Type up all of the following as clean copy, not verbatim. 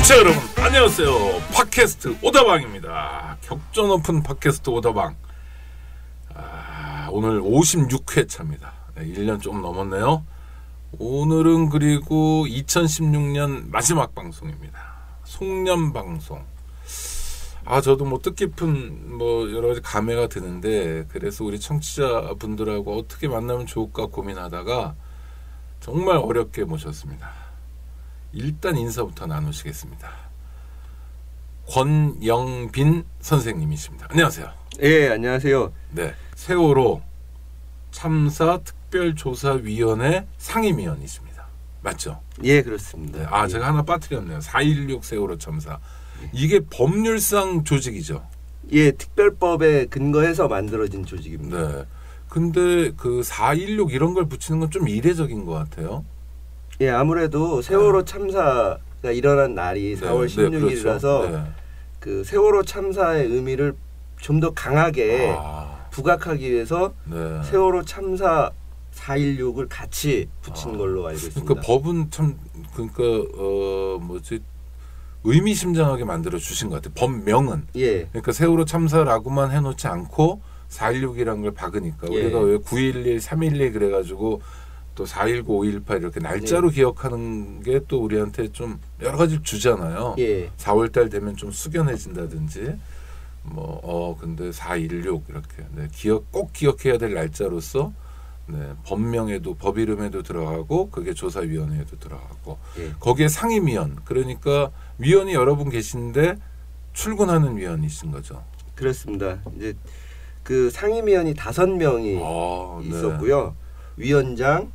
청취자 여러분 안녕하세요. 팟캐스트 오다방입니다. 격전 오픈 팟캐스트 오다방. 오늘 56회 차입니다. 1년 좀 넘었네요. 오늘은 그리고 2016년 마지막 방송입니다. 송년 방송. 저도 뭐 뜻깊은 여러 가지 감회가 드는데, 그래서 우리 청취자분들하고 어떻게 만나면 좋을까 고민하다가 정말 어렵게 모셨습니다. 일단 인사부터 나누시겠습니다. 권영빈 선생님이십니다. 안녕하세요. 예, 안녕하세요. 네, 세월호 참사 특별조사위원회 상임위원이십니다. 맞죠? 예, 그렇습니다. 네. 예. 제가 하나 빠뜨렸네요. 4.16 세월호 참사. 이게 법률상 조직이죠? 예, 특별법에 근거해서 만들어진 조직입니다. 네. 근데 그 4.16 이런 걸 붙이는 건 좀 이례적인 것 같아요. 예, 아무래도 세월호 참사가 일어난 날이 4월 16일이라서 그렇죠. 그 세월호 참사의 의미를 좀 더 강하게 부각하기 위해서 세월호 참사 4.16을 같이 붙인 걸로 알고 있습니다. 그러니까 법은 참 의미심장하게 만들어 주신 것 같아요. 법명은. 예. 그러니까 세월호 참사라고만 해놓지 않고 4.16이라는 걸 박으니까 예. 우리가 왜 9.11, 3.11 그래가지고 또 4.19, 5.18 이렇게 날짜로 기억하는 게 또 우리한테 좀 여러 가지 주잖아요. 예. 4월달 되면 좀 숙연해진다든지 근데 4.16 이렇게 꼭 기억해야 될 날짜로서 법명에도 법 이름에도 들어가고 그게 조사위원회에도 들어가고 거기에 상임위원, 그러니까 위원이 여러 분 계신데 출근하는 위원이신 거죠. 그렇습니다. 이제 그 상임위원이 5명이 있었고요. 위원장,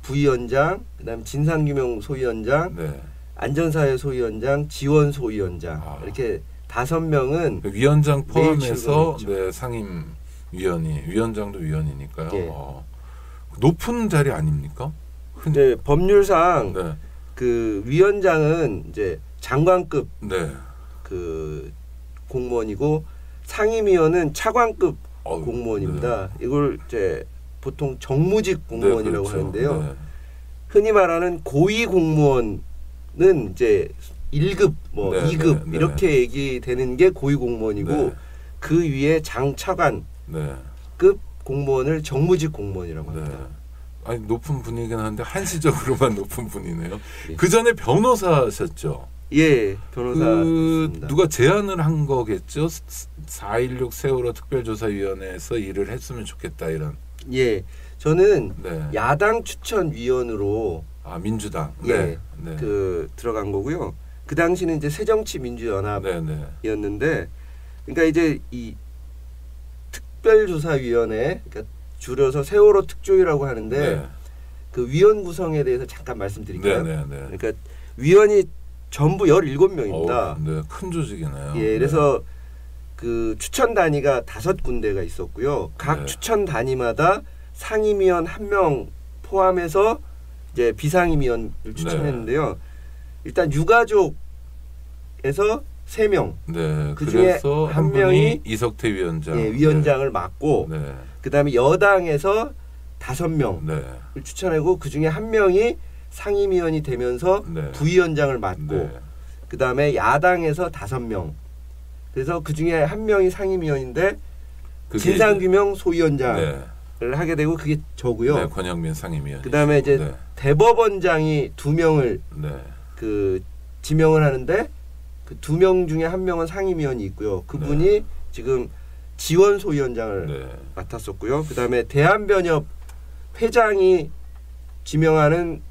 부위원장, 그다음 진상규명 소위원장, 안전사회 소위원장, 지원 소위원장 이렇게 5명은 위원장 포함해서 상임위원이 위원장도 위원이니까요. 예. 높은 자리 아닙니까? 근데 법률상 그 위원장은 이제 장관급 그 공무원이고 상임위원은 차관급 공무원입니다. 이걸 이제 보통 정무직 공무원이라고 하는데요. 흔히 말하는 고위 공무원은 이제 1급, 2급 이렇게 얘기되는 게 고위 공무원이고 그 위에 장차관급 공무원을 정무직 공무원이라고 합니다. 아니 높은 분이긴 한데 한시적으로만 높은 분이네요. 그 전에 변호사셨죠? 예, 변호사. 누가 제안을 한 거겠죠? 4.16 세월호 특별조사위원회에서 일을 했으면 좋겠다 이런. 예, 저는 야당 추천위원으로 민주당 그 들어간 거고요. 그 당시는 이제 새정치민주연합이었는데, 그러니까 이제 이 특별조사위원회, 그러니까 줄여서 세월호 특조위라고 하는데 그 위원 구성에 대해서 잠깐 말씀드릴까요? 그러니까 위원이 전부 17명입니다. 큰 조직이네요. 예, 그래서 그 추천 단위가 5군데가 있었고요. 각 추천 단위마다 상임위원 1명 포함해서 이제 비상임위원을 추천했는데요. 일단 유가족에서 3명. 그중에 한 명이 이석태 위원장. 위원장을 맡고 그다음에 여당에서 5명을 추천하고 그중에 한 명이 상임위원이 되면서 부위원장을 맡고 그다음에 야당에서 5명. 그래서 그중에 한 명이 상임위원인데 진상규명 소위원장을 하게 되고 그게 저고요. 권영빈 상임위원. 그다음에 이제 대법원장이 2명을 그 지명을 하는데 그 2명 중에 한 명은 상임위원이 있고요. 그분이 지금 지원 소위원장을 맡았었고요. 그다음에 대한변협 회장이 지명하는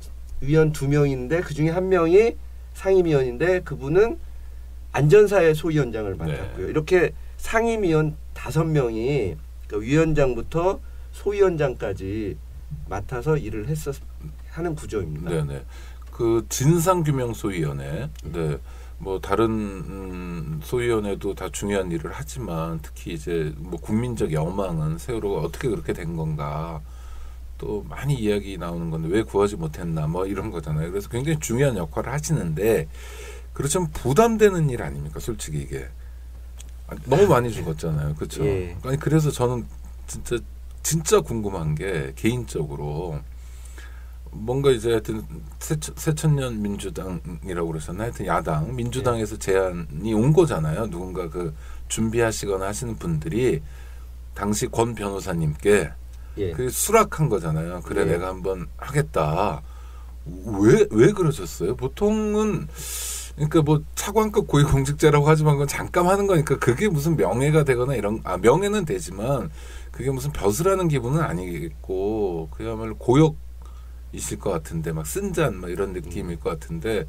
위원 2명인데 그중에 한 명이 상임위원인데 그분은 안전사회 소위원장을 맡았고요. 이렇게 상임위원 5명이 그러니까 위원장부터 소위원장까지 맡아서 일을 하는 구조입니다. 그 진상규명소위원회, 다른 소위원회도 다 중요한 일을 하지만 특히 이제 국민적 여망은 세월호가 어떻게 그렇게 된 건가 또 많이 이야기 나오는 건데 왜 구하지 못했나 이런 거잖아요. 그래서 굉장히 중요한 역할을 하시는데 그렇지만 부담되는 일 아닙니까? 솔직히 이게 너무 많이 죽었잖아요. 그렇죠? 아니 그래서 저는 진짜 궁금한 게 개인적으로 뭔가 이제 하여튼 새천년 민주당이라고 그러셨나 하여튼 야당 민주당에서 제안이 온 거잖아요. 누군가 그 준비하시거나 하시는 분들이 당시 권 변호사님께 그 수락한 거잖아요. 그래 내가 한번 하겠다. 왜 그러셨어요? 보통은 그러니까 뭐 차관급 고위공직자라고 하지만 그건 잠깐 하는 거니까 그게 무슨 명예가 되거나 이런 명예는 되지만 그게 무슨 벼슬하는 기분은 아니겠고 그야말로 고역이실 것 같은데 막 쓴잔 막 이런 느낌일 것 같은데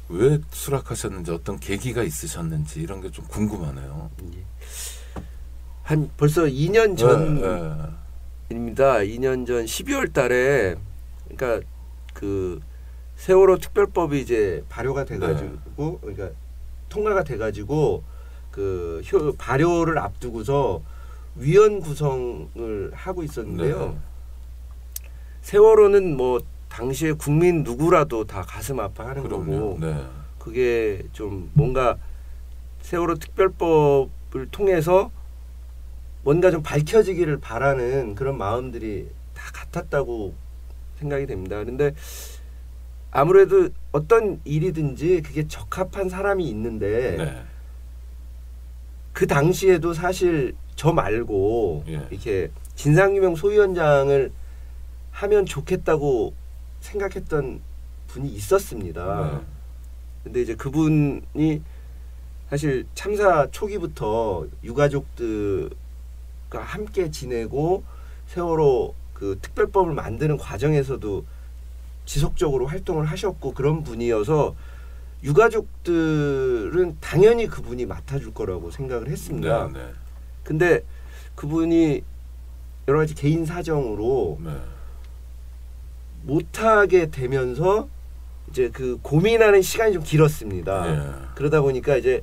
왜 수락하셨는지 어떤 계기가 있으셨는지 이런 게 좀 궁금하네요. 한 벌써 2년 전입니다. 2년 전 12월 달에 그러니까 그 세월호 특별법이 이제 발효가 돼가지고 그러니까 통과가 돼가지고 그 발효를 앞두고서 위원 구성을 하고 있었는데요. 세월호는 뭐 당시에 국민 누구라도 다 가슴 아파하는 거고 그게 좀 뭔가 세월호 특별법을 통해서 뭔가 좀 밝혀지기를 바라는 그런 마음들이 다 같았다고 생각이 됩니다. 그런데 아무래도 어떤 일이든지 그게 적합한 사람이 있는데 그 당시에도 사실 저 말고 이렇게 진상규명 소위원장을 하면 좋겠다고 생각했던 분이 있었습니다. 근데 이제 그분이 사실 참사 초기부터 유가족들과 함께 지내고 세월호 그 특별법을 만드는 과정에서도 지속적으로 활동을 하셨고 그런 분이어서 유가족들은 당연히 그분이 맡아줄 거라고 생각을 했습니다. 근데 그분이 여러 가지 개인 사정으로 못하게 되면서 이제 그 고민하는 시간이 좀 길었습니다. 그러다 보니까 이제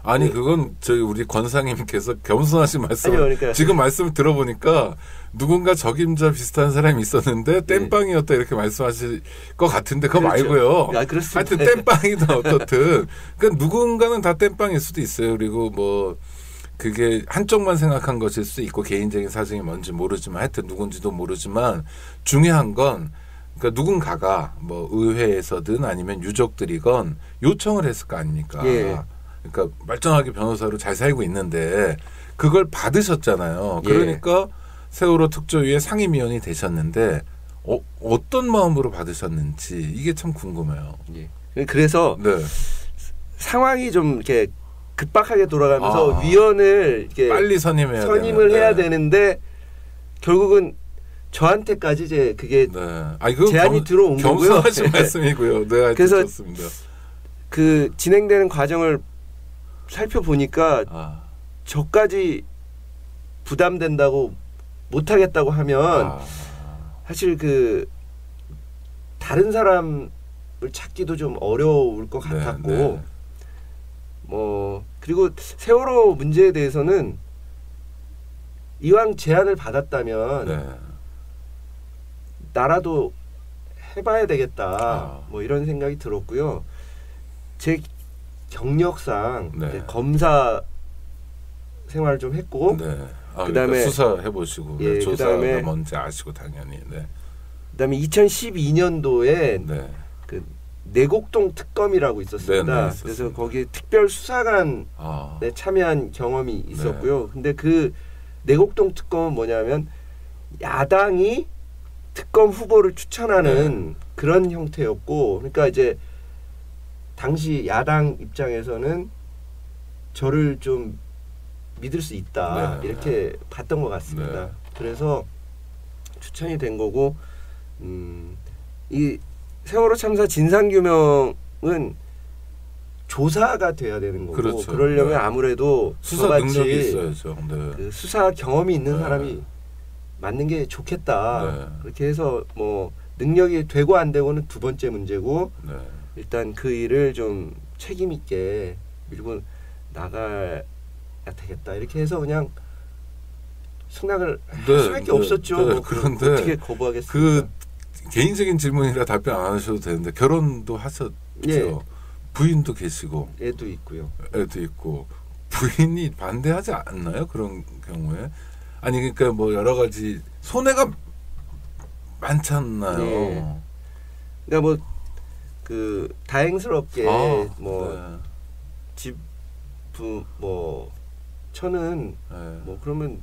아니 그건 저희 우리 권상님께서 겸손하신 말씀 그러니까 지금 말씀을 들어보니까 누군가 적임자 비슷한 사람이 있었는데 땜빵이었다 이렇게 말씀하실 것 같은데 그거 말고요. 하여튼 땜빵이든 어떻든 그러니까 누군가는 다 땜빵일 수도 있어요. 그리고 뭐 그게 한쪽만 생각한 것일 수도 있고 개인적인 사정이 뭔지 모르지만 하여튼 누군지도 모르지만 중요한 건 그러니까 누군가가 뭐 의회에서든 아니면 유족들이건 요청을 했을 거 아닙니까? 그러니까 멀쩡하게 변호사로 잘 살고 있는데 그걸 받으셨잖아요. 그러니까 세월호 특조위의 상임위원이 되셨는데 어떤 마음으로 받으셨는지 이게 참 궁금해요. 그래서 상황이 좀 이렇게 급박하게 돌아가면서 위원을 이렇게 빨리 선임을 해야 되는데 결국은 저한테까지 이제 그게 제안이 들어온 거고요. 겸손하신 말씀이고요. 그래서 좋습니다. 그 진행되는 과정을 살펴보니까 저까지 부담된다고 못하겠다고 하면 사실 그 다른 사람을 찾기도 좀 어려울 것 같았고 뭐 그리고 세월호 문제에 대해서는 이왕 제안을 받았다면 나라도 해봐야 되겠다 뭐 이런 생각이 들었고요. 제 경력상 검사 생활을 좀 했고 그다음에 그러니까 수사해 보시고 조사가 뭔지 아시고 당연히 그다음에 2012년도에 그 내곡동 특검이라고 있었습니다. 그래서 거기에 특별 수사관에 참여한 경험이 있었고요. 근데 그 내곡동 특검은 뭐냐면 야당이 특검 후보를 추천하는 그런 형태였고, 그러니까 이제 당시 야당 입장에서는 저를 좀 믿을 수 있다 이렇게 봤던 것 같습니다. 그래서 추천이 된 거고, 이 세월호 참사 진상규명은 조사가 돼야 되는 거고, 그러려면 아무래도 수사 능력이 있어야죠. 그 수사 경험이 있는 사람이 맞는 게 좋겠다. 그렇게 해서 뭐 능력이 되고 안 되고는 두 번째 문제고, 일단 그 일을 좀 책임 있게 밀고 나가야 되겠다. 이렇게 해서 그냥 승낙을 할 수밖에 없었죠. 뭐 그런데 어떻게 거부하겠습니까? 그 개인적인 질문이라 답변 안 하셔도 되는데 결혼도 하셨죠. 부인도 계시고 애도 있고요. 애도 있고 부인이 반대하지 않나요? 그런 경우에 아니 그러니까 뭐 여러 가지 손해가 많잖아요. 네. 그러니까 뭐 그 다행스럽게 뭐 집 뭐 저는 뭐 그러면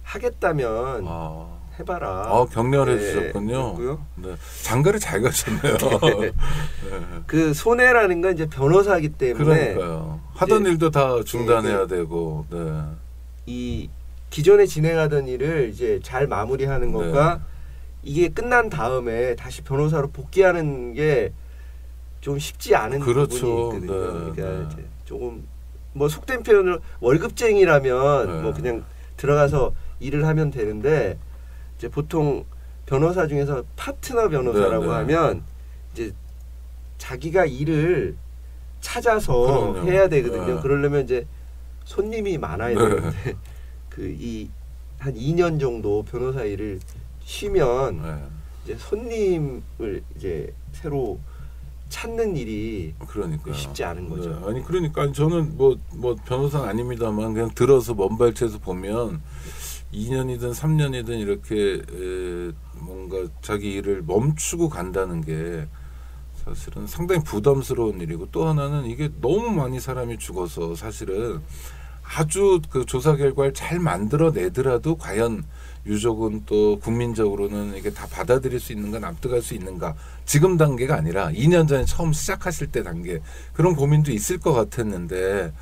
하겠다면 해봐라. 격려를 해주셨군요. 네. 장가를 잘 가셨네요. 네. 그 손해라는 건 이제 변호사이기 때문에 그러니까요. 하던 일도 다 중단해야 되고. 네. 이 기존에 진행하던 일을 이제 잘 마무리하는 것과 이게 끝난 다음에 다시 변호사로 복귀하는 게 좀 쉽지 않은 그렇죠. 부분이 있거든요. 그러니까 이제 조금 뭐 속된 표현으로 월급쟁이라면 뭐 그냥 들어가서 일을 하면 되는데 이제 보통 변호사 중에서 파트너 변호사라고 하면 이제 자기가 일을 찾아서 해야 되거든요. 그러려면 이제 손님이 많아야 되는데 그 한 2년 정도 변호사 일을 쉬면 이제 손님을 이제 새로 찾는 일이 쉽지 않은 거죠. 아니 그러니까 저는 뭐 변호사는 아닙니다만 그냥 들어서 먼발치에서 보면 2년이든 3년이든 이렇게 뭔가 자기 일을 멈추고 간다는 게 사실은 상당히 부담스러운 일이고 또 하나는 이게 너무 많이 사람이 죽어서 사실은 아주 그 조사 결과를 잘 만들어내더라도 과연 유족은 또 국민적으로는 이게 다 받아들일 수 있는가 납득할 수 있는가 지금 단계가 아니라 2년 전에 처음 시작하실 때 단계 그런 고민도 있을 것 같았는데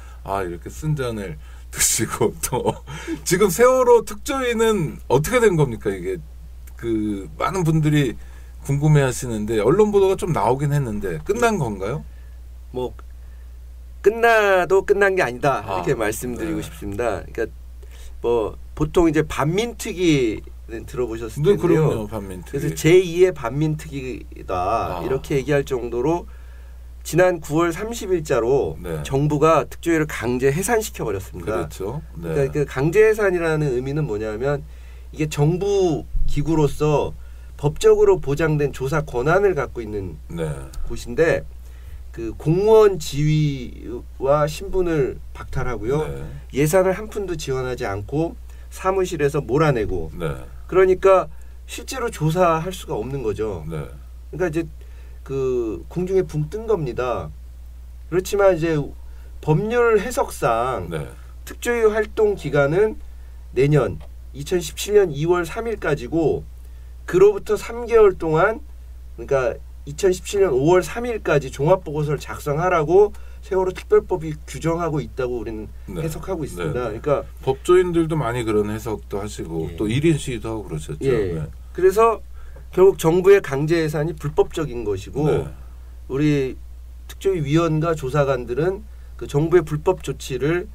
이렇게 쓴 잔을 드시고 또 지금 세월호 특조위는 어떻게 된 겁니까? 이게 그 많은 분들이 궁금해하시는데 언론 보도가 좀 나오긴 했는데 끝난 건가요? 뭐 끝나도 끝난 게 아니다 이렇게 말씀드리고 싶습니다. 그러니까 뭐 보통 이제 반민특위는 들어보셨을 텐데요. 그럼요, 반민특위. 그래서 제2의 반민특위다 이렇게 얘기할 정도로 지난 9월 30일자로 정부가 특조위를 강제 해산시켜 버렸습니다. 그렇죠. 그러니까 그 강제 해산이라는 의미는 뭐냐면 이게 정부 기구로서 법적으로 보장된 조사 권한을 갖고 있는 곳인데 그 공무원 지위와 신분을 박탈하고요. 예산을 한 푼도 지원하지 않고 사무실에서 몰아내고 그러니까 실제로 조사할 수가 없는 거죠. 그러니까 이제 그 궁중에 붕 뜬 겁니다. 그렇지만 이제 법률 해석상 특조위 활동 기간은 내년 2017년 2월 3일까지고 그로부터 3개월 동안 그러니까 2017년 5월 3일까지 종합보고서를 작성하라고 세월호 특별법이 규정하고 있다고 우리는 해석하고 있습니다. 그러니까 법조인들도 많이 그런 해석도 하시고 또 1인 시위도 하고 그러셨죠. 그래서 결국 정부의 강제 해산이 불법적인 것이고 우리 특조위 위원과 조사관들은 그 정부의 불법 조치를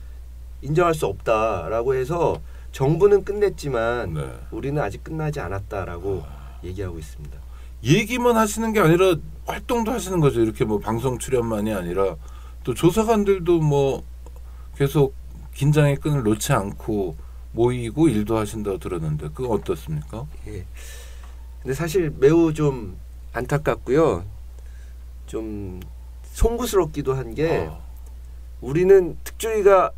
인정할 수 없다라고 해서 정부는 끝냈지만 우리는 아직 끝나지 않았다라고 얘기하고 있습니다. 얘기만 하시는 게 아니라 활동도 하시는 거죠. 이렇게 뭐 방송 출연만이 아니라 또 조사관들도 뭐 계속 긴장의 끈을 놓지 않고 모이고 일도 하신다고 들었는데 그건 어떻습니까? 근데 사실 매우 좀 안타깝고요. 좀 송구스럽기도 한 게 우리는 특조위가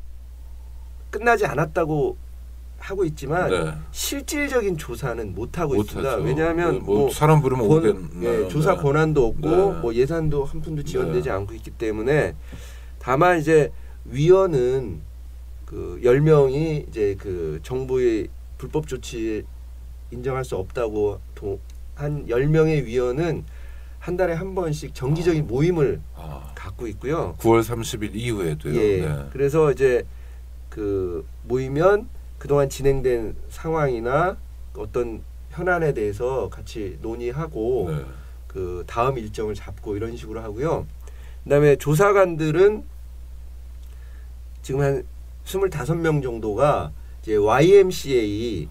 끝나지 않았다고 하고 있지만 실질적인 조사는 못 하고 있습니다. 왜냐하면 뭐 사람 부르면 오겠나요? 조사 권한도 없고 뭐 예산도 한 푼도 지원되지 않고 있기 때문에 다만 이제 위원은 그 10명이 이제 그 정부의 불법 조치 인정할 수 없다고 한 10명의 위원은 한 달에 한 번씩 정기적인 모임을 갖고 있고요. 9월 30일 이후에도요. 그래서 이제 그 모이면 그동안 진행된 상황이나 어떤 현안에 대해서 같이 논의하고 그 다음 일정을 잡고 이런 식으로 하고요. 그다음에 조사관들은 지금 한 25명 정도가 이제 YMCA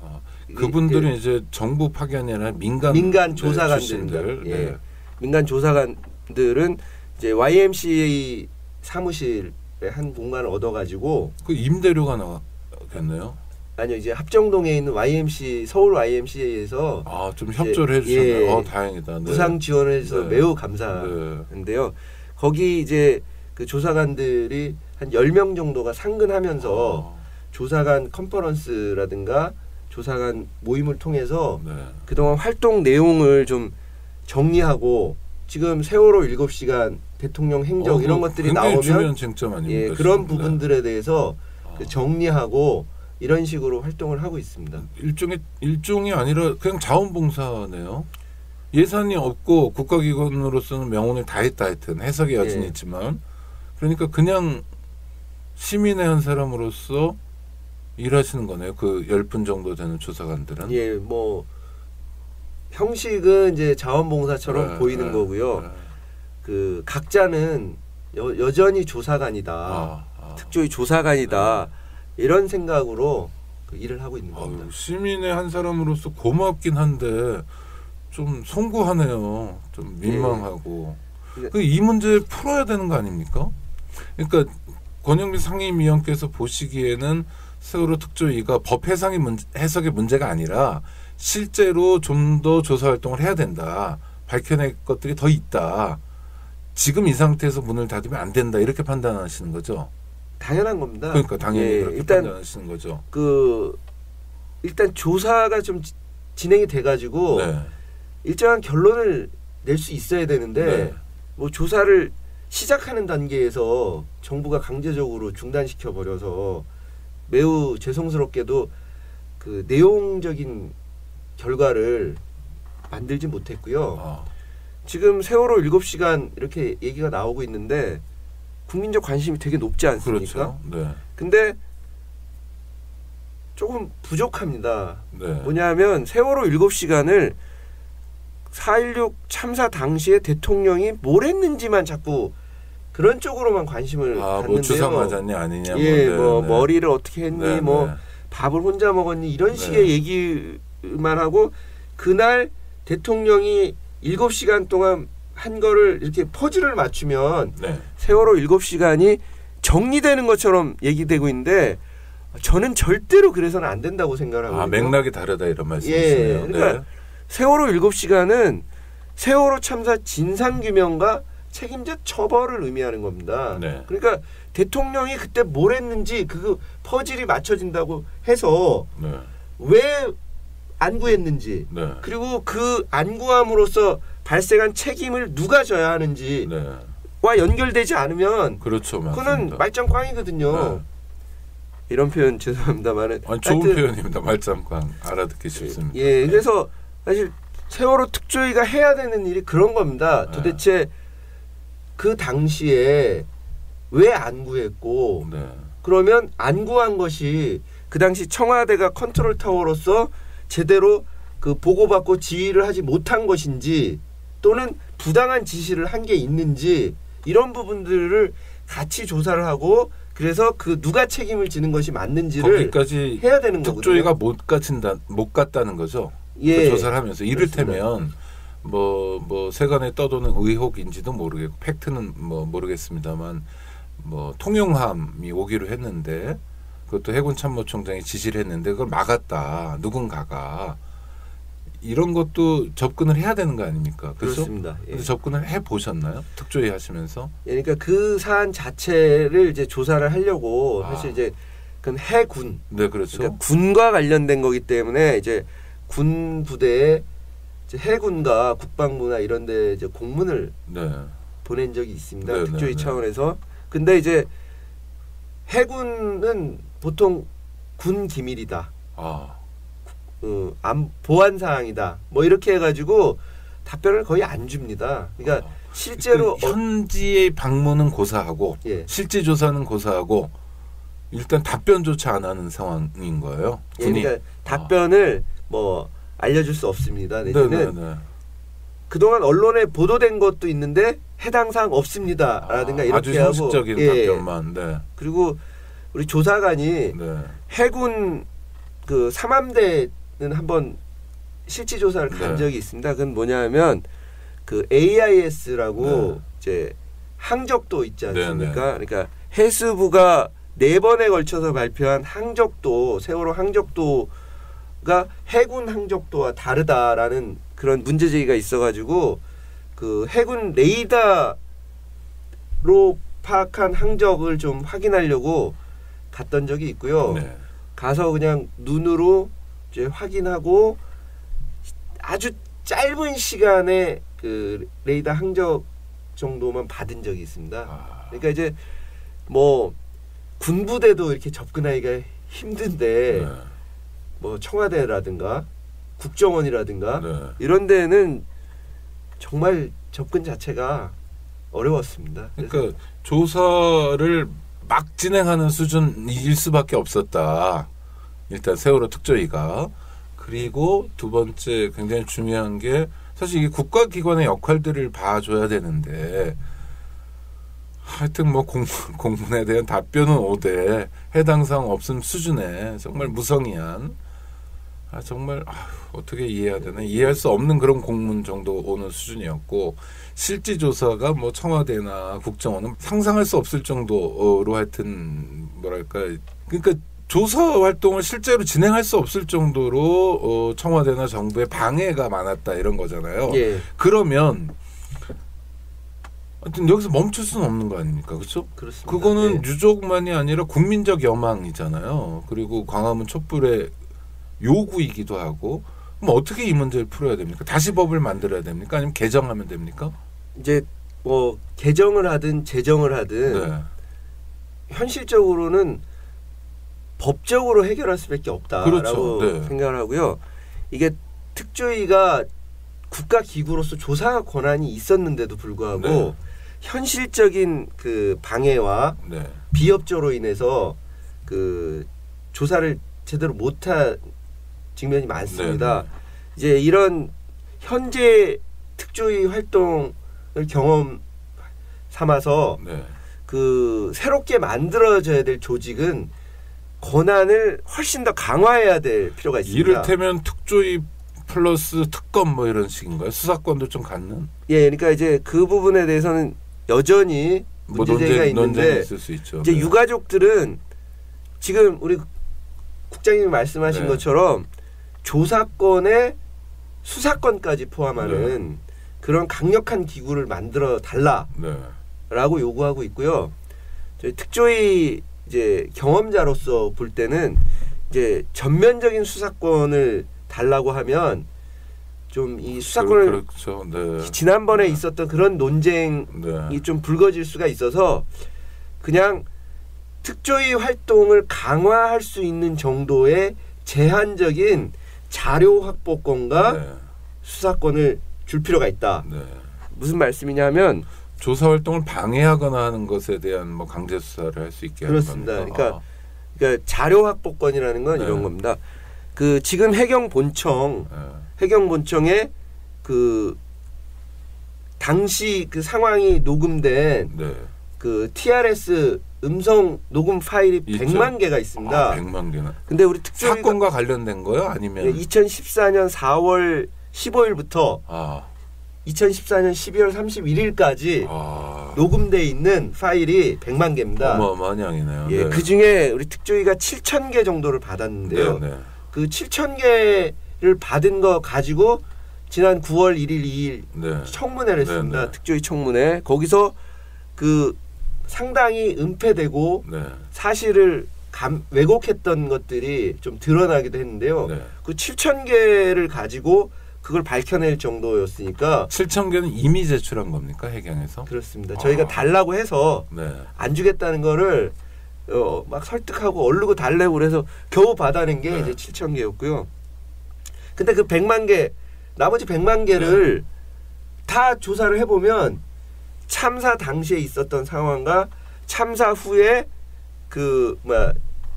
그분들은 이제 정부 파견이 아니라 민간 조사관들, 민간 조사관들은 이제 YMCA 사무실에 한 공간을 얻어가지고 그 임대료가 나겠네요. 아니요, 이제 합정동에 있는 YMC 서울 YMCA에서 좀 협조를 해주셨네요. 다행이다. 무상 지원을 해서 매우 감사한데요. 거기 이제 그 조사관들이 한 10명 정도가 상근하면서 조사관 컨퍼런스라든가 조사관 모임을 통해서 네. 그동안 활동 내용을 좀 정리하고 지금 세월호 7시간 대통령 행적 이런 것들이 나오면 중요한 쟁점 아닙니까? 예, 그런 지금. 부분들에 대해서 그 정리하고 이런 식으로 활동을 하고 있습니다. 일종이 아니라 그냥 자원봉사네요. 예산이 없고 국가기관으로서는 명운을 다했다 하여튼 해석의 여진이 예. 있지만 그러니까 그냥 시민의 한 사람으로서 일하시는 거네요. 그 10분 정도 되는 조사관들은. 예, 뭐 형식은 이제 자원봉사처럼 보이는 거고요. 그 각자는 여전히 조사관이다. 특조위 조사관이다. 이런 생각으로 그 일을 하고 있는 겁니다. 시민의 한 사람으로서 고맙긴 한데 좀 송구하네요. 좀 민망하고. 이 문제 풀어야 되는 거 아닙니까? 그러니까 권영민 상임위원께서 보시기에는 세월호 특조위가 법 해석의 문제가 아니라 실제로 좀 더 조사 활동을 해야 된다. 밝혀낼 것들이 더 있다. 지금 이 상태에서 문을 닫으면 안 된다. 이렇게 판단하시는 거죠? 당연한 겁니다. 그러니까 당연히 예, 그렇게 일단 판단하시는 거죠. 일단 조사가 좀 진행이 돼가지고 네. 일정한 결론을 낼 수 있어야 되는데 네. 뭐 조사를 시작하는 단계에서 정부가 강제적으로 중단시켜 버려서 매우 죄송스럽게도 그 내용적인 결과를 만들지 못했고요. 지금 세월호 7시간 이렇게 얘기가 나오고 있는데 국민적 관심이 되게 높지 않습니까? 그렇죠. 네. 근데 조금 부족합니다. 네. 뭐냐면 세월호 7시간을 4.16 참사 당시에 대통령이 뭘 했는지만 자꾸 그런 쪽으로만 관심을 갖는데요. 뭐 주사 맞았냐 아니냐. 예, 네. 머리를 어떻게 했니, 네, 뭐 네. 밥을 혼자 먹었니 이런 식의 얘기만 하고 그날 대통령이 7시간 동안 한 거를 이렇게 퍼즐을 맞추면 세월호 7시간이 정리되는 것처럼 얘기되고 있는데 저는 절대로 그래서는 안 된다고 생각을 하거든요. 맥락이 다르다 이런 말씀이시네요. 예, 그러니까 세월호 7시간은 세월호 참사 진상규명과 책임자 처벌을 의미하는 겁니다. 네. 그러니까 대통령이 그때 뭘 했는지 그 퍼즐이 맞춰진다고 해서 왜 안구했는지 그리고 그 안구함으로써 발생한 책임을 누가 져야 하는지와 연결되지 않으면 그렇죠, 그거는 말짱꽝이거든요. 이런 표현 죄송합니다만은 좋은 표현입니다. 말짱꽝 알아듣기 쉽습니다. 예, 그래서 사실 세월호 특조위가 해야 되는 일이 그런 겁니다. 도대체 그 당시에 왜 안구했고 그러면 안구한 것이 그 당시 청와대가 컨트롤 타워로서 제대로 그 보고받고 지휘를 하지 못한 것인지 또는 부당한 지시를 한 게 있는지 이런 부분들을 같이 조사를 하고 그래서 그 누가 책임을 지는 것이 맞는지를 거기까지 해야 되는 거거든요. 특조위가 못 갔다는 거죠. 예, 그 조사를 하면서 이를테면 뭐 세간에 떠도는 의혹인지도 모르겠고 팩트는 뭐 모르겠습니다만 뭐 통용함이 오기로 했는데 그것도 해군 참모총장이 지시를 했는데 그걸 막았다 누군가가 이런 것도 접근을 해야 되는 거 아닙니까? 그렇습니다. 예. 그래서 접근을 해 보셨나요? 특조위 하시면서? 예, 그러니까 그 사안 자체를 이제 조사를 하려고 사실 이제 그건 해군, 네, 그렇죠. 그러니까 군과 관련된 거기 때문에 이제 군 부대에 이제 해군과 국방부나 이런데 이제 공문을 보낸 적이 있습니다. 특조위 차원에서. 근데 이제 해군은 보통 군 기밀이다. 보안 사항이다. 뭐 이렇게 해가지고 답변을 거의 안 줍니다. 그러니까 실제로 현지의 방문은 고사하고 실제 조사는 고사하고 일단 답변조차 안 하는 상황인 거예요. 군이. 그러니까 답변을 뭐 알려줄 수 없습니다. 내지는 그동안 언론에 보도된 것도 있는데 해당 사항 없습니다라든가 이렇게 아주 하고 형식적인 답변만. 그리고 우리 조사관이 해군 그 삼함대는 한번 실지 조사를 간 적이 있습니다. 그건 뭐냐면 그 AIS라고 이제 항적도 있지 않습니까? 그러니까 해수부가 4번에 걸쳐서 발표한 항적도 세월호 항적도가 해군 항적도와 다르다라는 그런 문제 제기가 있어가지고 그 해군 레이더로 파악한 항적을 좀 확인하려고 갔던 적이 있고요. 가서 그냥 눈으로 이제 확인하고 아주 짧은 시간에 그 레이더 항적 정도만 받은 적이 있습니다. 그러니까 이제 뭐 군부대도 이렇게 접근하기가 힘든데 뭐 청와대라든가 국정원이라든가 이런 데는 정말 접근 자체가 어려웠습니다. 그러니까 조사를 막 진행하는 수준일 수밖에 없었다. 일단 세월호 특조위가. 그리고 두 번째 굉장히 중요한 게 사실 이게 국가기관의 역할들을 봐줘야 되는데 하여튼 뭐 공문에 대한 답변은 오되 해당 사항 없음 수준의 정말 무성의한 정말 어떻게 이해해야 되나 이해할 수 없는 그런 공문 정도 오는 수준이었고 실제 조사가 뭐 청와대나 국정원은 상상할 수 없을 정도로 하여튼 뭐랄까 그러니까 조사 활동을 실제로 진행할 수 없을 정도로 청와대나 정부의 방해가 많았다 이런 거잖아요. 예. 그러면 하여튼 여기서 멈출 수는 없는 거 아닙니까? 그렇죠? 그렇습니다. 그거는 유족만이 아니라 국민적 여망이잖아요. 그리고 광화문 촛불의 요구이기도 하고 그럼 어떻게 이 문제를 풀어야 됩니까? 다시 법을 만들어야 됩니까? 아니면 개정하면 됩니까? 이제 뭐 개정을 하든 제정을 하든 현실적으로는 법적으로 해결할 수밖에 없다라고 생각을 하고요. 이게 특조위가 국가기구로서 조사 권한이 있었는데도 불구하고 현실적인 그 방해와 비협조로 인해서 그 조사를 제대로 못한 측면이 많습니다. 이제 이런 현재 특조위 활동을 경험 삼아서 그 새롭게 만들어져야 될 조직은 권한을 훨씬 더 강화해야 될 필요가 있습니다. 이를테면 특조위 플러스 특검 뭐 이런 식인가요? 수사권도 좀 갖는? 예, 그러니까 이제 그 부분에 대해서는 여전히 문제제기가 있는데 있을 수 있죠. 이제 유가족들은 지금 우리 국장님이 말씀하신 것처럼 조사권에 수사권까지 포함하는 그런 강력한 기구를 만들어 달라라고 요구하고 있고요. 저희 특조위 이제 경험자로서 볼 때는 이제 전면적인 수사권을 달라고 하면 좀 이 수사권을 지난번에 있었던 그런 논쟁이 좀 불거질 수가 있어서 그냥 특조위 활동을 강화할 수 있는 정도의 제한적인 자료 확보권과 수사권을 줄 필요가 있다. 무슨 말씀이냐면 조사 활동을 방해하거나 하는 것에 대한 뭐 강제 수사를 할 수 있게 하는 겁니다. 그러니까 자료 확보권이라는 건 이런 겁니다. 그 지금 해경본청에 그 당시 그 상황이 녹음된 그 TRS 음성 녹음 파일이 있죠? 100만 개가 있습니다. 100만 개나. 근데 우리 특조위가 사건과 관련된 거요? 아니면 2014년 4월 15일부터 2014년 12월 31일까지 녹음돼 있는 파일이 100만 개입니다. 어마어마한 양이네요. 예, 그 중에 우리 특조위가 7,000개 정도를 받았는데요. 그 7,000개를 받은 거 가지고 지난 9월 1일, 2일 청문회를 했습니다. 특조위 청문회. 거기서 그 상당히 은폐되고 사실을 왜곡했던 것들이 좀 드러나기도 했는데요. 그 7,000개를 가지고 그걸 밝혀낼 정도였으니까 7,000개는 이미 제출한 겁니까? 해경에서? 그렇습니다. 저희가 달라고 해서 안 주겠다는 거를 막 설득하고 얼르고 달래고 그래서 겨우 받아낸 게 이제 7,000개였고요. 근데 그 100만 개 나머지 100만 개를 다 조사를 해보면 참사 당시에 있었던 상황과 참사 후에 그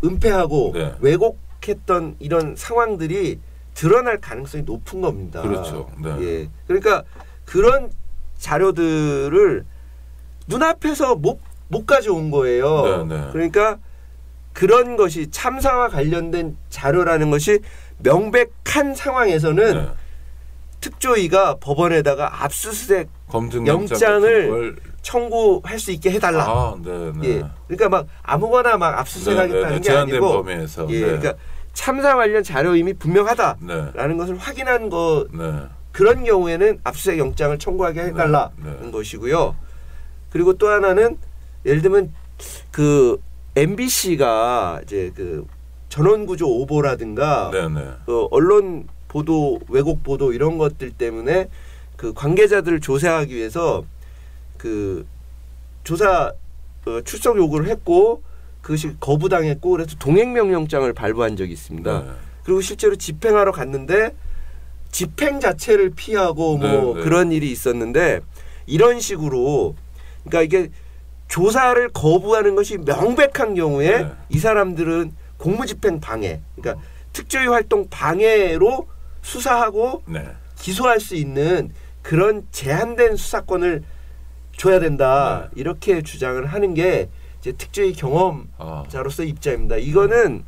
은폐하고 왜곡했던 이런 상황들이 드러날 가능성이 높은 겁니다. 그렇죠. 예. 그러니까 그런 자료들을 눈앞에서 못 가져온 거예요. 그러니까 그런 것이 참사와 관련된 자료라는 것이 명백한 상황에서는 특조위가 법원에다가 압수수색 영장을 청구할 수 있게 해달라. 예. 그러니까 막 아무거나 막 압수수색하겠다는 게 아니고 범위에서. 그러니까 참사 관련 자료 이미 분명하다라는 것을 확인한 거 그런 경우에는 압수수색 영장을 청구하게 해달라는 것이고요. 그리고 또 하나는 예를 들면 그 MBC가 이제 그 전원구조 오보라든가 언론 보도, 왜곡 보도 이런 것들 때문에 그 관계자들을 조사하기 위해서 그 조사 출석 요구를 했고 그것이 거부당했고 그래서 동행명령장을 발부한 적이 있습니다. 그리고 실제로 집행하러 갔는데 집행 자체를 피하고 뭐 그런 일이 있었는데 이런 식으로 그러니까 이게 조사를 거부하는 것이 명백한 경우에 이 사람들은 공무집행 방해, 그러니까 특조위 활동 방해로 수사하고 기소할 수 있는 그런 제한된 수사권을 줘야 된다. 이렇게 주장을 하는 게 이제 특조위 경험자로서 입장입니다. 이거는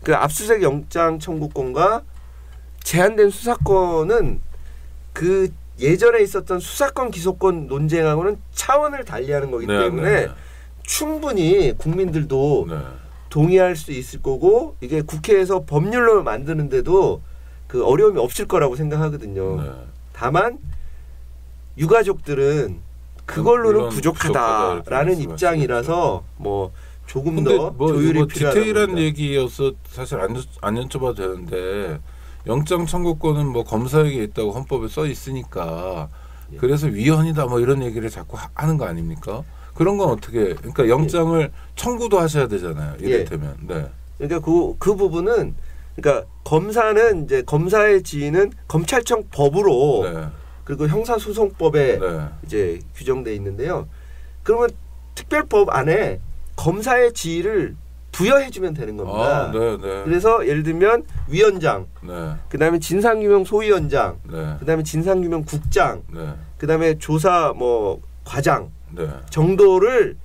그 압수수색 영장 청구권과 제한된 수사권은 그 예전에 있었던 수사권 기소권 논쟁하고는 차원을 달리하는 거기 때문에 충분히 국민들도 동의할 수 있을 거고 이게 국회에서 법률로 만드는데도 그 어려움이 없을 거라고 생각하거든요. 다만 유가족들은 그걸로는 부족하다라는 입장이라서 뭐 조금 더 조율이 필요하다. 디테일한 얘기여서 사실 안 여쭤봐도 되는데 영장 청구권은 뭐 검사에게 있다고 헌법에 써 있으니까 그래서 위헌이다 뭐 이런 얘기를 자꾸 하는 거 아닙니까? 그런 건 어떻게? 그러니까 영장을 청구도 하셔야 되잖아요. 이를테면. 그러니까 그 부분은 그러니까 검사는 이제 검사의 지위는 검찰청 법으로 그리고 형사소송법에 이제 규정돼 있는데요. 그러면 특별법 안에 검사의 지위를 부여해주면 되는 겁니다. 그래서 예를 들면 위원장, 그다음에 진상규명 소위원장, 그다음에 진상규명 국장, 그다음에 조사 뭐 과장 정도를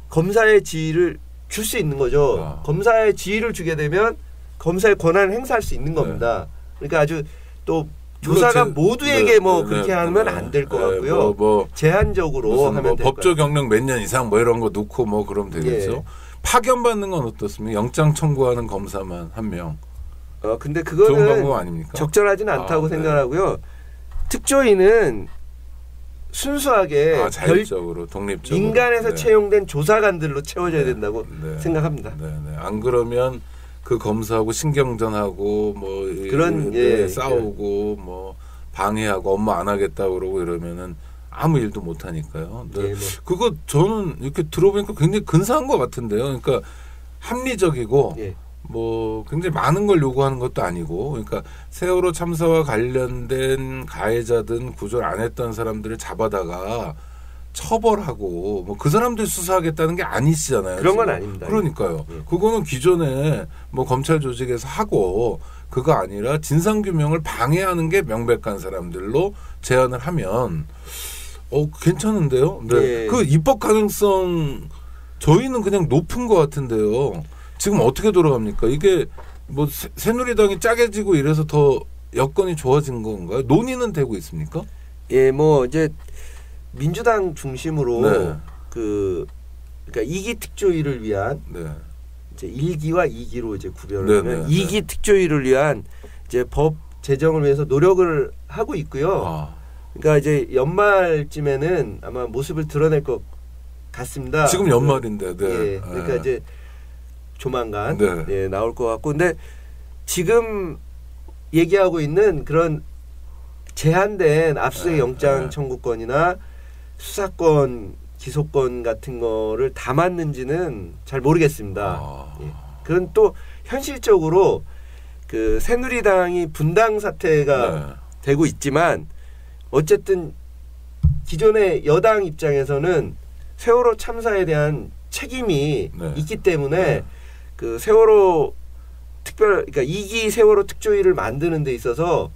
검사의 지위를 줄 수 있는 거죠. 검사의 지위를 주게 되면 검사의 권한을 행사할 수 있는 겁니다. 그러니까 아주 또 조사가 모두에게 뭐 그렇게 하면 안 될 것 같고요. 제한적으로 하면 뭐 법조 경력 몇 년 이상 뭐 이런 거 놓고 뭐 그러면 되겠죠. 파견받는 건 어떻습니까? 영장 청구하는 검사만 한 명. 근데 그거는 좋은 방법 아닙니까? 적절하지는 않다고 생각하고요. 특조위는 순수하게 자율적으로 독립적으로 민간에서 채용된 조사관들로 채워져야 된다고 생각합니다. 안 그러면 그 검사하고 신경전하고 뭐 그런 싸우고 뭐 방해하고 업무 안 하겠다 그러고 이러면은 아무 일도 못 하니까요. 그거 저는 이렇게 들어보니까 굉장히 근사한 것 같은데요. 그러니까 합리적이고 뭐 굉장히 많은 걸 요구하는 것도 아니고, 그러니까 세월호 참사와 관련된 가해자든 구조를 안 했던 사람들을 잡아다가 처벌하고 뭐 그 사람들 수사하겠다는 게 아니시잖아요. 그런 건 아닙니다. 그러니까요. 그거는 기존에 뭐 검찰 조직에서 하고 그거 아니라 진상규명을 방해하는 게 명백한 사람들로 제한을 하면 괜찮은데요. 그 입법 가능성 저희는 그냥 높은 것 같은데요. 지금 어떻게 돌아갑니까? 이게 뭐 새누리당이 짜게지고 이래서 더 여건이 좋아진 건가요? 논의는 되고 있습니까? 뭐 이제 민주당 중심으로 그러니까 2기 특조위를 위한 이제 1기와 2기로 이제 구별을 하면 2기 특조위를 위한 이제 법 제정을 위해서 노력을 하고 있고요. 그러니까 이제 연말쯤에는 아마 모습을 드러낼 것 같습니다. 지금 연말인데, 그러니까 이제 조만간 나올 것 같고, 근데 지금 얘기하고 있는 그런 제한된 압수수색 영장 청구권이나 수사권, 기소권 같은 거를 담았는지는 잘 모르겠습니다. 그건 또 현실적으로 그 새누리당이 분당 사태가 되고 있지만 어쨌든 기존의 여당 입장에서는 세월호 참사에 대한 책임이 있기 때문에 그 세월호 그러니까 2기 세월호 특조위를 만드는 데 있어서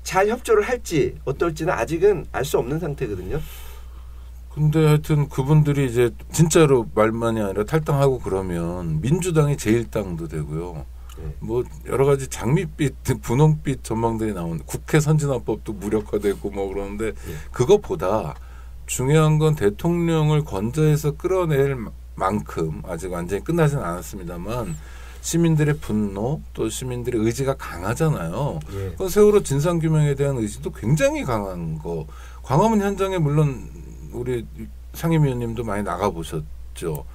잘 협조를 할지 어떨지는 아직은 알 수 없는 상태거든요. 근데 하여튼 그분들이 이제 진짜로 말만이 아니라 탈당하고 그러면 민주당이 제1당도 되고요. 뭐 여러 가지 장밋빛, 분홍빛 전망들이 나오는데 국회 선진화법도 무력화되고 뭐 그러는데 그것보다 중요한 건 대통령을 권좌해서 끌어낼 만큼 아직 완전히 끝나지는 않았습니다만 시민들의 분노 또 시민들의 의지가 강하잖아요. 그 세월호 진상규명에 대한 의지도 굉장히 강한 거. 광화문 현장에 물론 우리 상임위원님도 많이 나가보셨죠.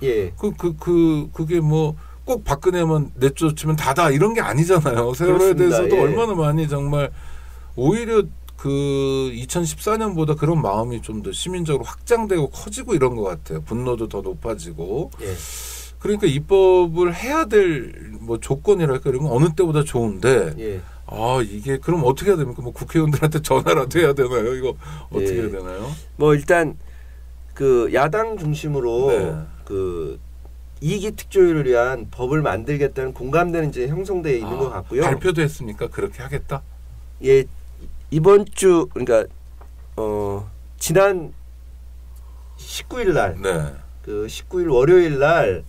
그게 뭐 꼭 박근혜만 내쫓으면 다다 이런 게 아니잖아요. 세월호에 그렇습니다. 대해서도 예. 얼마나 많이 정말 오히려 그 2014년보다 그런 마음이 좀 더 시민적으로 확장되고 커지고 이런 것 같아요. 분노도 더 높아지고. 예. 그러니까 입법을 해야 될 뭐 조건이랄까 이런 건 어느 때보다 좋은데 예. 아 이게 그럼 어떻게 해야 됩니까? 뭐 국회의원들한테 전화라도 해야 되나요? 이거 어떻게 예. 해야 되나요? 뭐 일단 그 야당 중심으로 네. 그 이기 특조위를 위한 법을 만들겠다는 공감대는 이제 형성되어 있는 것 같고요. 발표도 했습니까? 그렇게 하겠다? 예, 이번 주 그러니까 지난 19일 날, 네. 그 19일 월요일 날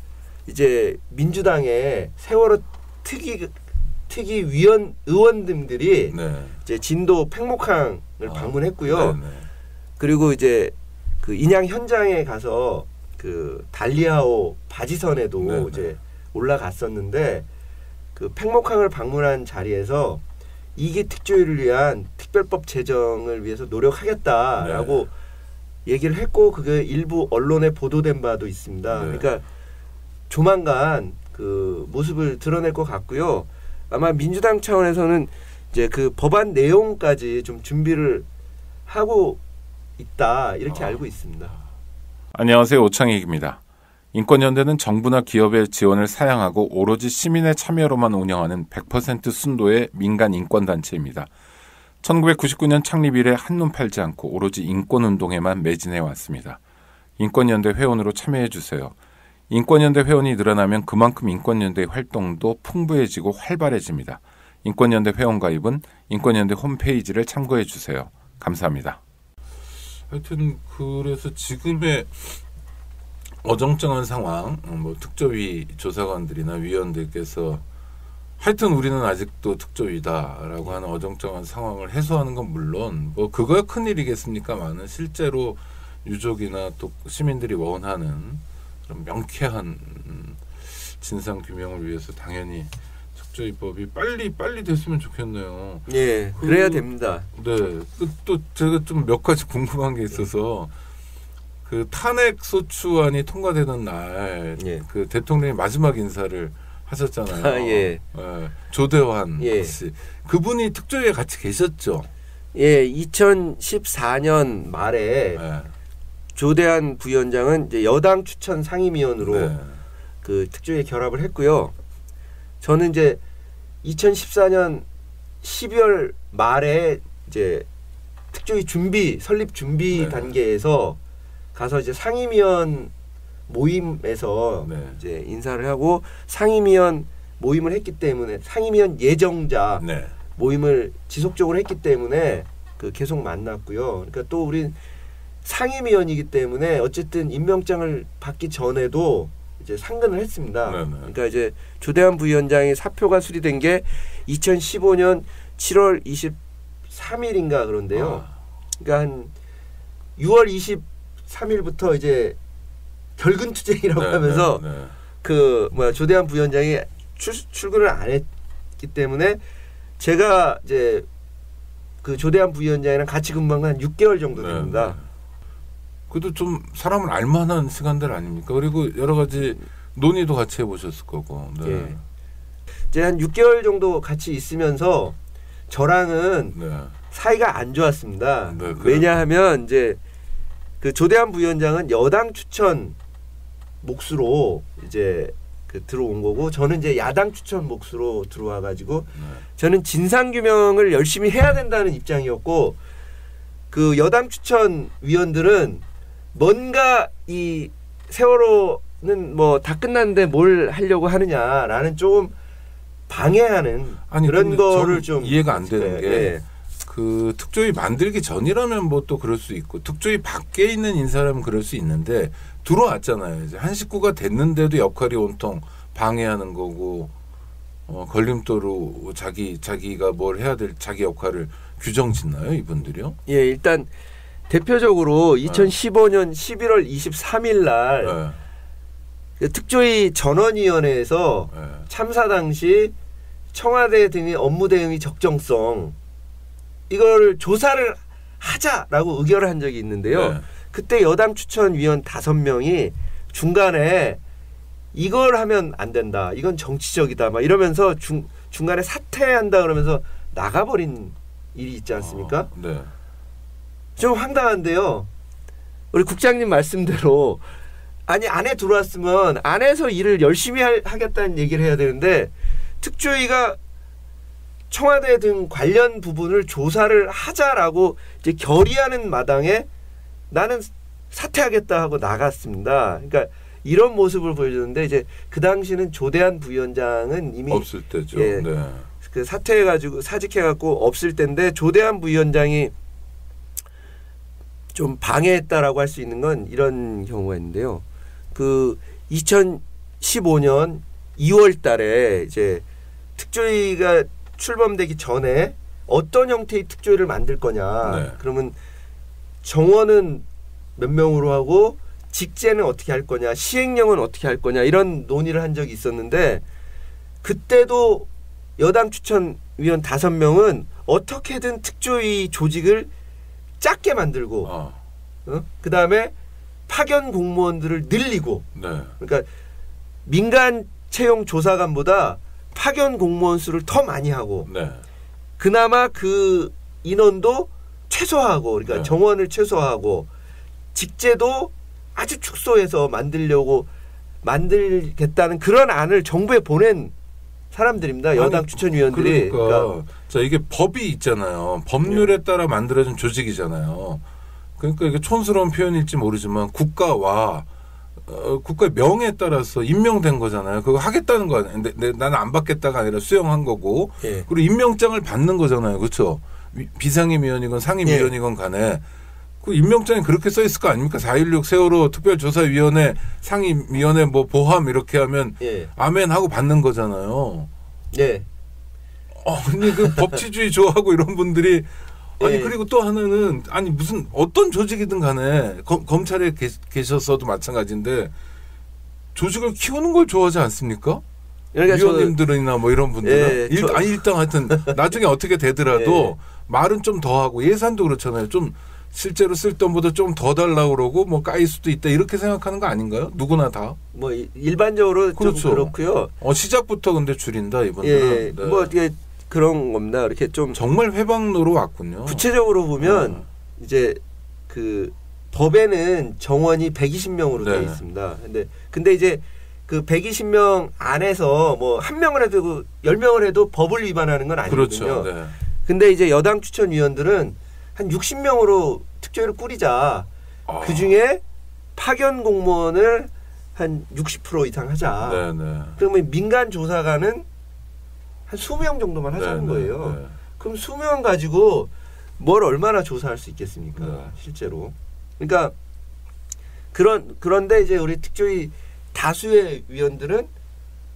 이제 민주당의 세월호 특위 위원 의원님들이 네. 이제 진도 팽목항을 방문했고요. 네, 네. 그리고 이제 그 인양 현장에 가서 그 달리아호 바지선에도 네, 이제 네. 올라갔었는데 그 팽목항을 방문한 자리에서 이기 특조위를 위한 특별법 제정을 위해서 노력하겠다라고 얘기를 했고 그게 일부 언론에 보도된 바도 있습니다. 네. 그러니까 조만간 그 모습을 드러낼 것 같고요. 아마 민주당 차원에서는 이제 그 법안 내용까지 좀 준비를 하고 있다 이렇게 알고 있습니다. 안녕하세요. 오창익입니다. 인권연대는 정부나 기업의 지원을 사양하고 오로지 시민의 참여로만 운영하는 100% 순도의 민간 인권단체입니다. 1999년 창립 이래 한눈 팔지 않고 오로지 인권운동에만 매진해 왔습니다. 인권연대 회원으로 참여해 주세요. 인권연대 회원이 늘어나면 그만큼 인권연대의 활동도 풍부해지고 활발해집니다. 인권연대 회원 가입은 인권연대 홈페이지를 참고해 주세요. 감사합니다. 하여튼 그래서 지금의 어정쩡한 상황, 뭐 특조위 조사관들이나 위원들께서 하여튼 우리는 아직도 특조위다라고 하는 어정쩡한 상황을 해소하는 건 물론 뭐 그거야 큰일이겠습니까만은 실제로 유족이나 또 시민들이 원하는 그런 명쾌한 진상 규명을 위해서 당연히 특조위법이 빨리 됐으면 좋겠네요. 예, 그래야 됩니다. 네, 또 제가 좀 몇 가지 궁금한 게 있어서 그 탄핵 소추안이 통과되는 날 그 대통령이 마지막 인사를 하셨잖아요. 아, 예. 예, 조대환 씨 그분이 특조위에 같이 계셨죠. 예, 2014년 말에 조대환 부위원장은 이제 여당 추천 상임위원으로 그 특조위에 결합을 했고요. 저는 이제 2014년 12월 말에 이제 특조위 설립 준비 단계에서 가서 이제 상임위원 모임에서 이제 인사를 하고 상임위원 모임을 했기 때문에 상임위원 예정자 모임을 지속적으로 했기 때문에 그 계속 만났고요. 그러니까 또 우리 상임위원이기 때문에 어쨌든 임명장을 받기 전에도 이제 상근을 했습니다. 그러니까 이제 조대환 부위원장의 사표가 수리된 게 2015년 7월 23일인가 그런데요. 그러니까 한 6월 23일부터 이제 결근 투쟁이라고 하면서 그 조대환 부위원장이 출근을 안 했기 때문에 제가 이제 그 조대환 부위원장이랑 같이 근무한 한 6개월 정도 됩니다. 그래도 좀 사람을 알만한 시간들 아닙니까? 그리고 여러 가지 논의도 같이 해보셨을 거고. 이제 한 6개월 정도 같이 있으면서 저랑은 사이가 안 좋았습니다. 왜냐하면 이제 그 조대환 부위원장은 여당 추천 몫으로 이제 그 들어온 거고 저는 이제 야당 추천 몫으로 들어와 가지고 저는 진상 규명을 열심히 해야 된다는 입장이었고 그 여당 추천 위원들은 뭔가 이 세월호는 뭐 다 끝났는데 뭘 하려고 하느냐라는 좀 방해하는 그런 거를 좀 이해가 안 되는 게 그 특조위 만들기 전이라면 뭐 또 그럴 수 있고 특조위 밖에 있는 인사라면 그럴 수 있는데 들어왔잖아요. 이제 한 식구가 됐는데도 역할이 온통 방해하는 거고 걸림돌로 자기가 뭘 해야 될 자기 역할을 규정짓나요, 이분들이요? 예, 일단 대표적으로 2015년 11월 23일 날 특조위 전원위원회에서 참사 당시 청와대 등의 업무 대응의 적정성 이걸 조사를 하자라고 의결을 한 적이 있는데요. 그때 여당 추천 위원 5명이 중간에 이걸 하면 안 된다. 이건 정치적이다. 막 이러면서 중간에 사퇴한다 그러면서 나가버린 일이 있지 않습니까? 네. 좀 황당한데요. 우리 국장님 말씀대로 아니 안에 들어왔으면 안에서 일을 열심히 하겠다는 얘기를 해야 되는데 특조위가 청와대 등 관련 부분을 조사를 하자라고 이제 결의하는 마당에 나는 사퇴하겠다 하고 나갔습니다. 그러니까 이런 모습을 보여주는데 이제 그 당시는 조대한 부위원장은 이미 없을 때죠. 예, 네. 그 사퇴해가지고 사직해갖고 없을 때인데 조대한 부위원장이 좀 방해했다라고 할 수 있는 건 이런 경우가 있는데요. 그 2015년 2월달에 이제 특조위가 출범되기 전에 어떤 형태의 특조위를 만들 거냐. 네. 그러면 정원은 몇 명으로 하고 직제는 어떻게 할 거냐, 시행령은 어떻게 할 거냐 이런 논의를 한 적이 있었는데 그때도 여당 추천위원 5명은 어떻게든 특조위 조직을 작게 만들고 그다음에 파견 공무원들을 늘리고 네. 그러니까 민간 채용 조사관보다 파견 공무원 수를 더 많이 하고 네. 그나마 그 인원도 최소화하고 그러니까 네. 정원을 최소화하고 직제도 아주 축소해서 만들겠다는 그런 안을 정부에 보낸 사람들입니다. 여당 추천위원들이. 그러니까 자 이게 법이 있잖아요. 법률에 따라 만들어진 조직이잖아요. 그러니까 이게 촌스러운 표현일지 모르지만 국가와 국가의 명예에 따라서 임명된 거잖아요. 그거 하겠다는 거 아니에요. 근데 나는 안 받겠다가 아니라 수용한 거고 예. 그리고 임명장을 받는 거잖아요. 그렇죠? 비상임위원이건 상임위원이건 간에 그 임명장에 그렇게 써 있을 거 아닙니까? 4.16 세월호 특별조사위원회 상임위원회 뭐 보함 이렇게 하면 예. 아멘 하고 받는 거잖아요. 네. 아니 그 법치주의 좋아하고 이런 분들이 아니 예. 그리고 또 하나는 아니 무슨 어떤 조직이든 간에 검찰에 계셨어도 마찬가지인데 조직을 키우는 걸 좋아하지 않습니까? 그러니까 위원님들이나 뭐 이런 분들은 예, 일단 하여튼 나중에 어떻게 되더라도 말은 좀 더 하고 예산도 그렇잖아요. 좀 실제로 쓸 돈보다 좀 더 달라고 그러고 뭐 까일 수도 있다 이렇게 생각하는 거 아닌가요? 누구나 다. 뭐 일반적으로 그렇죠. 좀 그렇고요. 시작부터 근데 줄인다 이번에는. 예. 네. 뭐 이게 그런 겁니다. 이렇게 좀 정말 회방로로 왔군요. 구체적으로 보면 이제 그 법에는 정원이 120명으로 네. 되어 있습니다. 근데 이제 그 120명 안에서 뭐 한 명을 해도 10명을 해도 법을 위반하는 건 아니거든요. 그렇죠. 네. 근데 이제 여당 추천위원들은 한 60명으로 특조위를 꾸리자. 그중에 파견 공무원을 한 60% 이상 하자. 네네. 그러면 민간 조사관은 한 20명 정도만 하자는 네네. 거예요. 네. 그럼 20명 가지고 뭘 얼마나 조사할 수 있겠습니까? 네. 실제로. 그러니까 그런데 이제 우리 특조위 다수의 위원들은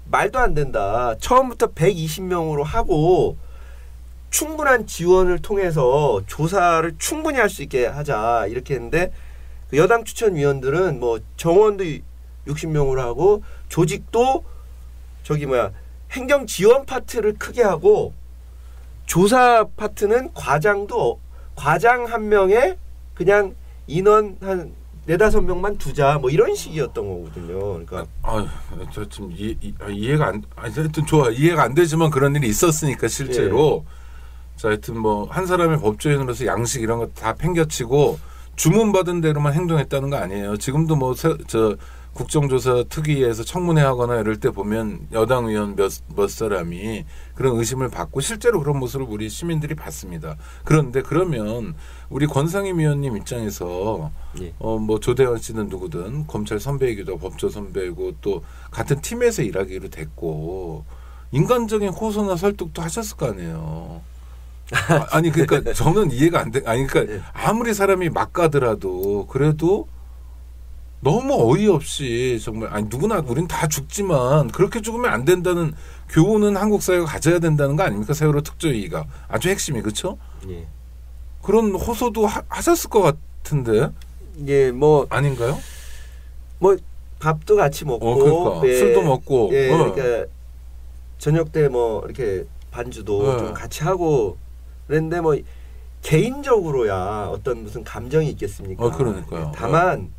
말도 안 된다. 처음부터 120명으로 하고 충분한 지원을 통해서 조사를 충분히 할 수 있게 하자 이렇게 했는데 그 여당 추천위원들은 뭐 정원도 60명으로 하고 조직도 행정 지원 파트를 크게 하고 조사 파트는 과장 한 명에 그냥 인원 한 4-5명만 두자 뭐 이런 식이었던 거거든요. 그러니까 저 좀 이해가 안 하여튼 좋아. 이해가 안 되지만 그런 일이 있었으니까 실제로. 예. 자, 하여튼 뭐 한 사람의 법조인으로서 양식 이런 거 다 팽겨치고 주문받은 대로만 행동했다는 거 아니에요. 지금도 뭐 국정조사 특위에서 청문회 하거나 이럴 때 보면 여당 의원 몇 사람이 그런 의심을 받고 실제로 그런 모습을 우리 시민들이 봤습니다. 그런데 그러면 우리 권상임 의원님 입장에서 뭐 조대원 씨는 누구든 검찰 선배이기도 하고 법조 선배이고 또 같은 팀에서 일하기로 됐고 인간적인 호소나 설득도 하셨을 거 아니에요. 아니 그러니까 저는 이해가 안 돼. 아니 그러니까 아무리 사람이 막 가더라도 그래도 너무 어이없이 정말 누구나 우린 다 죽지만 그렇게 죽으면 안 된다는 교훈은 한국 사회가 가져야 된다는 거 아닙니까? 세월호 특조위가 아주 핵심이 그렇죠? 예. 그런 호소도 하셨을 것 같은데. 예, 뭐 아닌가요? 뭐 밥도 같이 먹고 그러니까. 예, 술도 먹고 그러니까 저녁 때 뭐 이렇게 반주도 좀 같이 하고 그런데 뭐 개인적으로야 어떤 무슨 감정이 있겠습니까? 그러니까요. 다만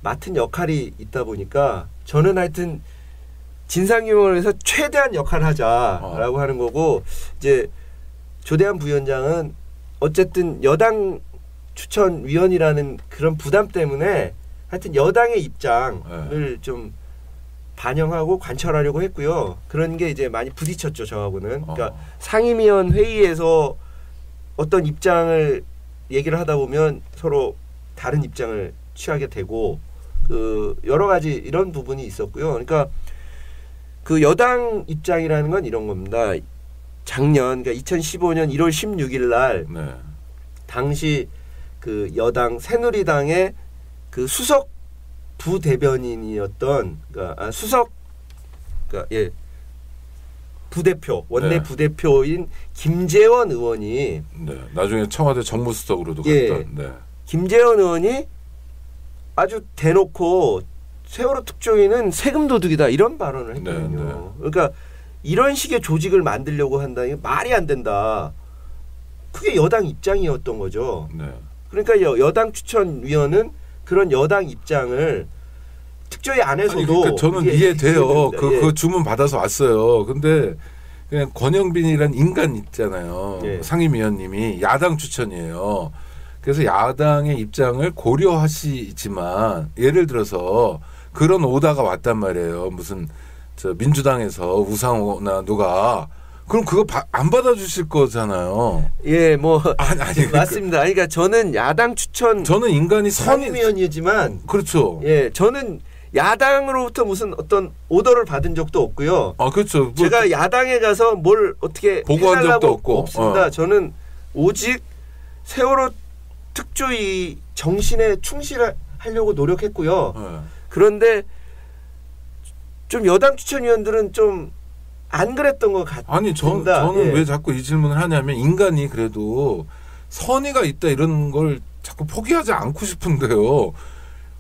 맡은 역할이 있다 보니까 저는 하여튼 진상규명을 위해서 최대한 역할을 하자라고 하는 거고 이제 조대한 부위원장은 어쨌든 여당 추천위원이라는 그런 부담 때문에 하여튼 여당의 입장을 좀 반영하고 관철하려고 했고요. 그런 게 이제 많이 부딪혔죠, 저하고는. 그러니까 상임위원 회의에서 어떤 입장을 얘기를 하다 보면 서로 다른 입장을 취하게 되고 여러 가지 이런 부분이 있었고요. 그러니까 그 여당 입장이라는 건 이런 겁니다. 작년 그러니까 2015년 1월 16일 날 당시 그 여당 새누리당의 그 수석 부대변인이었던 그러니까 수석 그러니까 부대표 원내 부대표인 김재원 의원이 나중에 청와대 정무수석으로도 갔던 김재원 의원이 아주 대놓고 세월호 특조위는 세금 도둑이다 이런 발언을 했거든요. 그러니까 이런 식의 조직을 만들려고 한다는 게 말이 안 된다. 그게 여당 입장이었던 거죠. 그러니까 여당 추천위원은 그런 여당 입장을 특조위 안에서도 그러니까 저는 이해돼요. 그 주문 받아서 왔어요. 근데 그냥 권영빈이란 인간 있잖아요. 상임위원님이 야당 추천이에요. 그래서 야당의 입장을 고려하시지만 예를 들어서 그런 오다가 왔단 말이에요. 무슨 저 민주당에서 우상호나 누가 그럼 그거 안 받아주실 거잖아요. 예, 뭐 아니 맞습니다. 그러니까 저는 야당 추천 저는 인간이 상임위원이지만 그렇죠. 예, 저는 야당으로부터 무슨 어떤 오더를 받은 적도 없고요. 그렇죠. 제가 야당에 가서 뭘 어떻게 보고한 적도 없고 없습니다. 저는 오직 세월호 특조위 정신에 충실하려고 노력했고요. 그런데 좀 여당 추천위원들은 좀 안 그랬던 것 같습니다. 아니 저는 왜 자꾸 이 질문을 하냐면 인간이 그래도 선의가 있다 이런 걸 자꾸 포기하지 않고 싶은데요.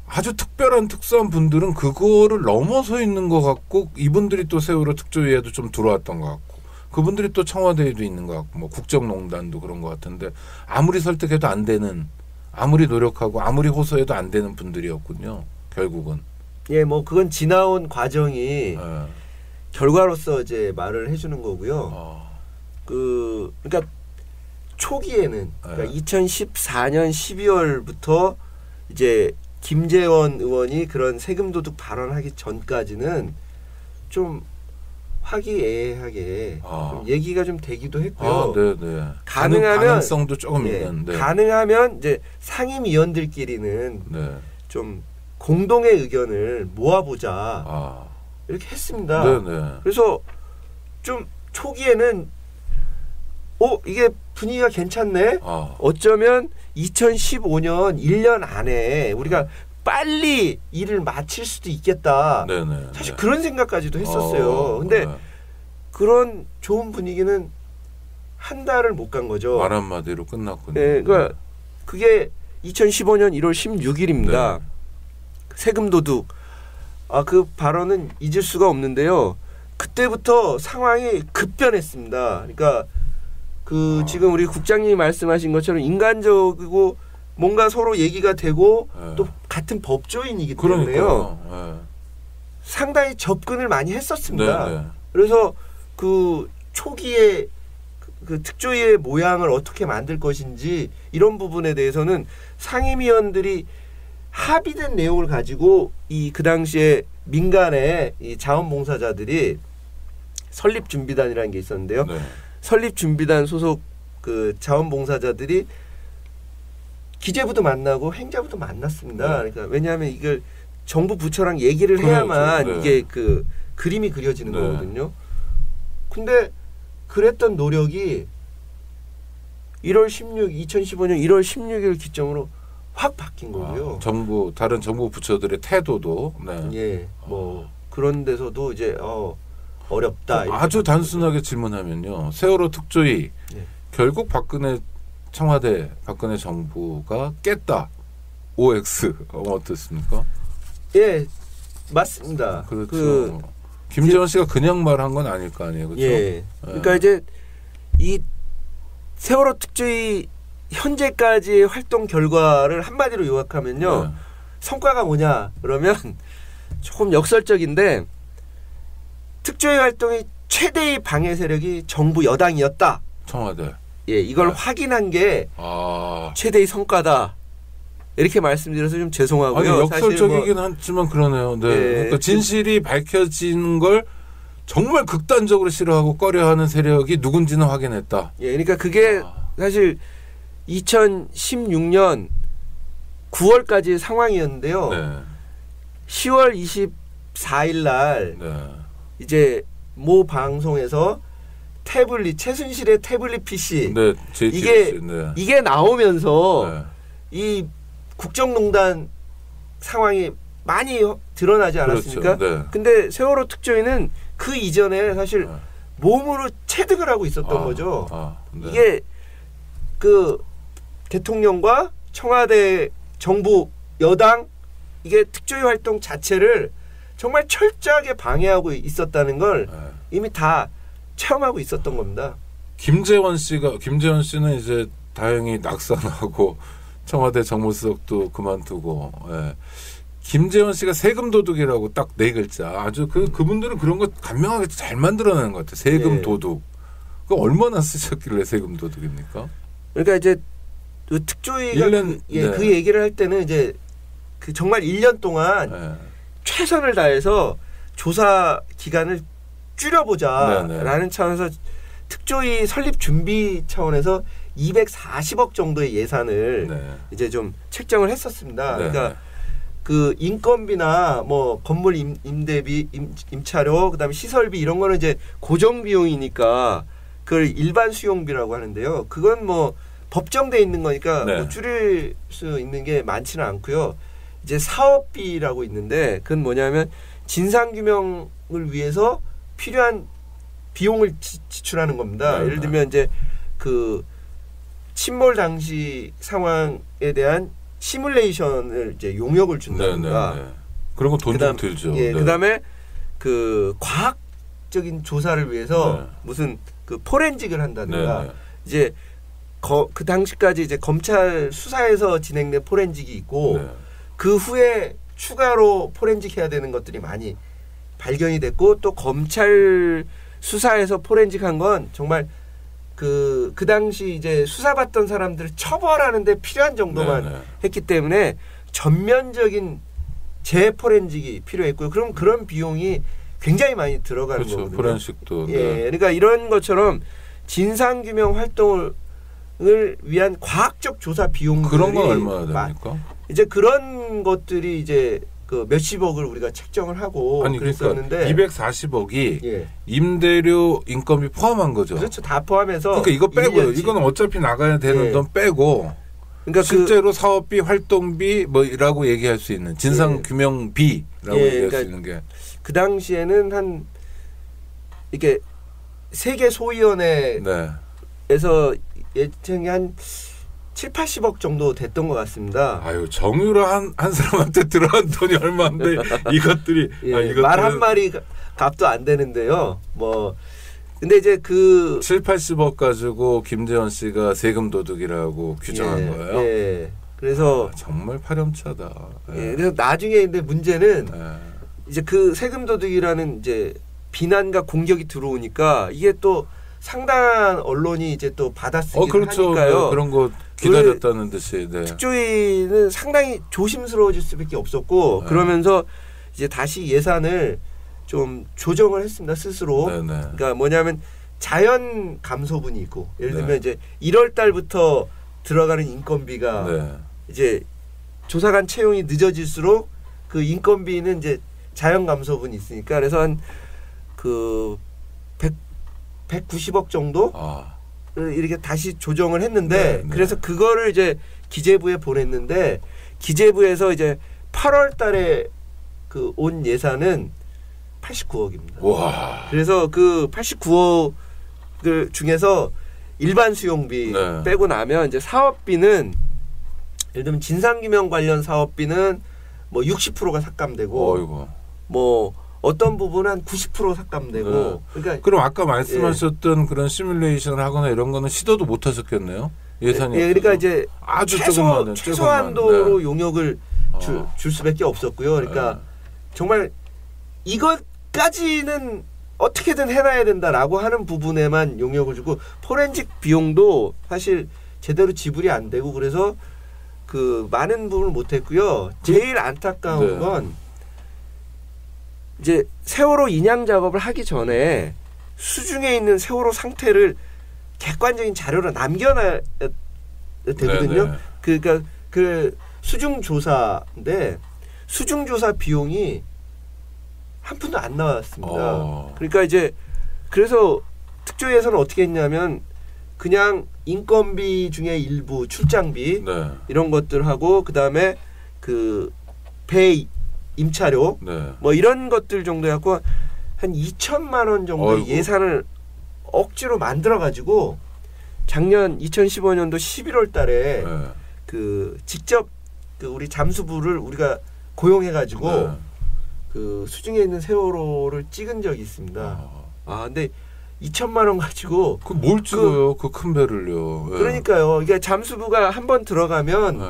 아주 특별한 특수한 분들은 그거를 넘어서 있는 것 같고 이분들이 또 세월호 특조위에도 좀 들어왔던 것 같고 그분들이 또 청와대에도 있는 것 같고 뭐 국정농단도 그런 것 같은데 아무리 설득해도 안 되는 아무리 노력하고 아무리 호소해도 안 되는 분들이었군요. 결국은. 예, 뭐 그건 지나온 과정이 결과로서 이제 말을 해주는 거고요. 그러니까 초기에는 그러니까 2014년 12월부터 이제 김재원 의원이 그런 세금 도둑 발언하기 전까지는 좀 화기애애하게 좀 얘기가 좀 되기도 했고요. 가능하면 가능성도 조금 있는. 가능하면 이제 상임위원들끼리는 좀 공동의 의견을 모아보자 이렇게 했습니다. 그래서 좀 초기에는 이게 분위기가 괜찮네. 어쩌면 2015년 1년 안에 우리가 빨리 일을 마칠 수도 있겠다. 사실 그런 생각까지도 했었어요. 근데 그런 좋은 분위기는 한 달을 못 간 거죠. 말 한마디로 끝났군요. 네, 그러니까 그게 2015년 1월 16일입니다. 세금 도둑. 그 발언은 잊을 수가 없는데요. 그때부터 상황이 급변했습니다. 그러니까 지금 우리 국장님이 말씀하신 것처럼 인간적이고 뭔가 서로 얘기가 되고 또 같은 법조인이기 때문에요. 상당히 접근을 많이 했었습니다. 그래서 그 초기에 그 특조위의 모양을 어떻게 만들 것인지 이런 부분에 대해서는 상임위원들이 합의된 내용을 가지고 그 당시에 민간의 이 자원봉사자들이 설립준비단이라는 게 있었는데요. 설립준비단 소속 그 자원봉사자들이 기재부도 만나고 행자부도 만났습니다. 그러니까 왜냐하면 이걸 정부 부처랑 얘기를 해야만 이게 그 그림이 그려지는 거거든요. 근데 그랬던 노력이 2015년 1월 16일 기점으로 확 바뀐 거고요. 다른 정부 부처들의 태도도 뭐 그런 데서도 이제 어렵다. 아주 단순하게 질문하면요. 세월호 특조위 결국 박근혜 정부가 깼다. OX 어떻습니까? 예, 맞습니다. 그렇죠. 김재원 씨가 그냥 말한 건 아닐 거 아니에요, 그렇죠? 그러니까 이제 이 세월호 특조위 현재까지의 활동 결과를 한마디로 요약하면요. 네. 성과가 뭐냐 그러면 조금 역설적인데 특조위 활동의 최대의 방해 세력이 정부 여당이었다. 청와대. 예, 이걸 확인한 게 최대의 성과다. 이렇게 말씀드려서 좀 죄송하고요. 아니, 역설적이긴 하지만 그러네요. 네. 예, 그러니까 진실이 밝혀지는 걸 정말 극단적으로 싫어하고 꺼려하는 세력이 누군지는 확인했다. 예, 그러니까 그게 사실 2016년 9월까지의 상황이었는데요. 네. 10월 24일 날 이제 모 방송에서 태블릿 최순실의 태블릿 PC 이게 나오면서 이 국정농단 상황이 많이 드러나지 않았습니까? 그렇죠. 네. 근데 세월호 특조위는 그 이전에 사실 몸으로 체득을 하고 있었던 거죠. 네. 이게 그 대통령과 청와대 정부 여당 이게 특조위 활동 자체를 정말 철저하게 방해하고 있었다는 걸 이미 다 체험하고 있었던 겁니다. 김재원 씨는 이제 다행히 낙선하고 청와대 정무수석도 그만두고, 김재원 씨가 세금 도둑이라고 딱 4글자. 아주 그분들은 그런 거 간명하게 잘 만들어내는 것 같아요. 세금 도둑. 그 얼마나 쓰셨길래 세금 도둑입니까? 그러니까 이제 그 특조위가 그 얘기를 할 때는 이제 그 정말 1년 동안 최선을 다해서 조사 기간을 줄여보자라는 차원에서 특조위 설립 준비 차원에서 240억 정도의 예산을 이제 좀 책정을 했었습니다. 그러니까 그 인건비나 뭐 건물 임대비, 임차료, 그다음에 시설비 이런 거는 이제 고정 비용이니까 그걸 일반 수용비라고 하는데요. 그건 뭐 법정돼 있는 거니까 뭐 줄일 수 있는 게 많지는 않고요. 이제 사업비라고 있는데 그건 뭐냐면 진상규명을 위해서 필요한 비용을 지출하는 겁니다. 예를 들면 이제 그 침몰 당시 상황에 대한 시뮬레이션을 이제 용역을 준다든가 그런 거 돈 좀 들죠. 그다음에 그 과학적인 조사를 위해서 무슨 그 포렌직을 한다든가 이제 그 당시까지 이제 검찰 수사에서 진행된 포렌직이 있고 그 후에 추가로 포렌직 해야 되는 것들이 많이 발견이 됐고 또 검찰 수사에서 포렌직한 건 정말 그 당시 이제 수사받던 사람들을 처벌하는데 필요한 정도만 했기 때문에 전면적인 재포렌직이 필요했고요. 그럼 그런 비용이 굉장히 많이 들어가는 거거든요. 포렌식도. 그러니까 이런 것처럼 진상규명 활동을 위한 과학적 조사 비용들이 그런 건 얼마나 됩니까? 이제 그런 것들이 이제 그 몇십억을 우리가 책정을 하고 그랬었는데 그러니까 240억이 임대료, 인건비 포함한 거죠. 그렇죠. 다 포함해서. 그러니까 이거 빼고요. 이거는 어차피 나가야 되는 돈 빼고 그러니까 실제로 사업비, 활동비 뭐라고 얘기할 수 있는 진상규명비라고 얘기할 수 있는 게 그 당시에는 한 이렇게 세계 소위원회에서 예측이 한 7, 80억 정도 됐던 것 같습니다. 아유, 정유라 한 사람한테 들어간 돈이 얼마인데 이것들이 말 한 마리 값도 안 되는데요. 뭐 근데 이제 그 7, 80억 가지고 김재원 씨가 세금 도둑이라고 규정한 거예요. 그래서 정말 파렴치하다. 그래서 나중에 근데 문제는 이제 그 세금 도둑이라는 이제 비난과 공격이 들어오니까 이게 또 상당한 언론이 이제 또 받아쓰기를 하니까요. 그런 거 기다렸다는 듯이. 특조위는 상당히 조심스러워질 수밖에 없었고 그러면서 이제 다시 예산을 좀 조정을 했습니다. 스스로. 그러니까 뭐냐면 자연 감소분이 있고 예를 들면 이제 1월 달부터 들어가는 인건비가 이제 조사관 채용이 늦어질수록 그 인건비는 이제 자연 감소분이 있으니까 그래서 한 그 190억 정도 이렇게 다시 조정을 했는데 그래서 그거를 이제 기재부에 보냈는데 기재부에서 이제 8월 달에 그 온 예산은 89억입니다. 와. 그래서 그 89억 중에서 일반 수용비 빼고 나면 이제 사업비는 예를 들면 진상규명 관련 사업비는 뭐 60%가 삭감되고 뭐 어떤 부분은 한 90% 삭감되고 그러니까 그럼 아까 말씀하셨던 그런 시뮬레이션을 하거나 이런 거는 시도도 못 하셨겠네요. 예산이 그러니까 이제 아주 최소한도로 용역을 줄 수밖에 없었고요. 그러니까 정말 이것까지는 어떻게든 해놔야 된다라고 하는 부분에만 용역을 주고 포렌식 비용도 사실 제대로 지불이 안 되고 그래서 그 많은 부분을 못했고요. 제일 안타까운 네. 건 이제 세월호 인양 작업을 하기 전에 수중에 있는 세월호 상태를 객관적인 자료로 남겨놔야 되거든요. 네, 네. 그러니까 그 수중 조사인데 수중 조사 비용이 한 푼도 안 나왔습니다. 그러니까 이제 그래서 특조위에서는 어떻게 했냐면 그냥 인건비 중에 일부 출장비 네. 이런 것들하고 그다음에 그 배 임차료 네. 뭐 이런 것들 정도 갖고 한 2천만 원 정도의 어이구. 예산을 억지로 만들어 가지고 작년 2015년도 11월 달에 네. 그 직접 그 우리 잠수부를 우리가 고용해 가지고 네. 그 수중에 있는 세월호를 찍은 적이 있습니다. 근데 2천만 원 가지고 그 뭘 찍어요? 그 큰 배를요. 네. 그러니까요. 이게 잠수부가 한번 들어가면 네.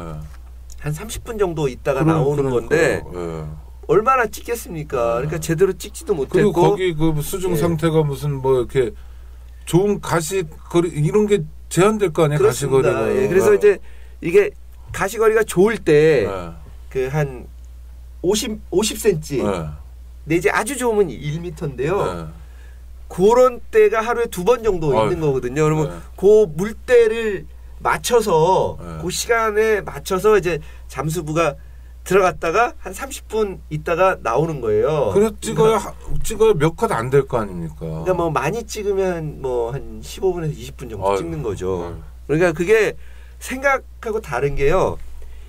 한 30분 정도 있다가 나오는 건데 네. 얼마나 찍겠습니까? 그러니까 제대로 찍지도 그리고 못했고 거기 그 수중 예. 상태가 무슨 뭐 이렇게 좋은 가시거리 이런 게 제한될 거 아니에요? 그렇습니다. 가시거리가. 예, 그래서 이제 이게 가시거리가 좋을 때 네. 그 한 50cm 네. 내지 아주 좋으면 1m인데요. 네. 그런 때가 하루에 2번 정도 아유, 있는 거거든요. 그러면 네. 그 물때를 맞춰서 네. 그 시간에 맞춰서 이제 잠수부가 들어갔다가 한 30분 있다가 나오는 거예요. 그래 찍어야 몇 컷 안 될 거 아닙니까? 그러니까 뭐 많이 찍으면 뭐 한 15분에서 20분 정도 아유, 찍는 거죠. 아유. 그러니까 그게 생각하고 다른 게요.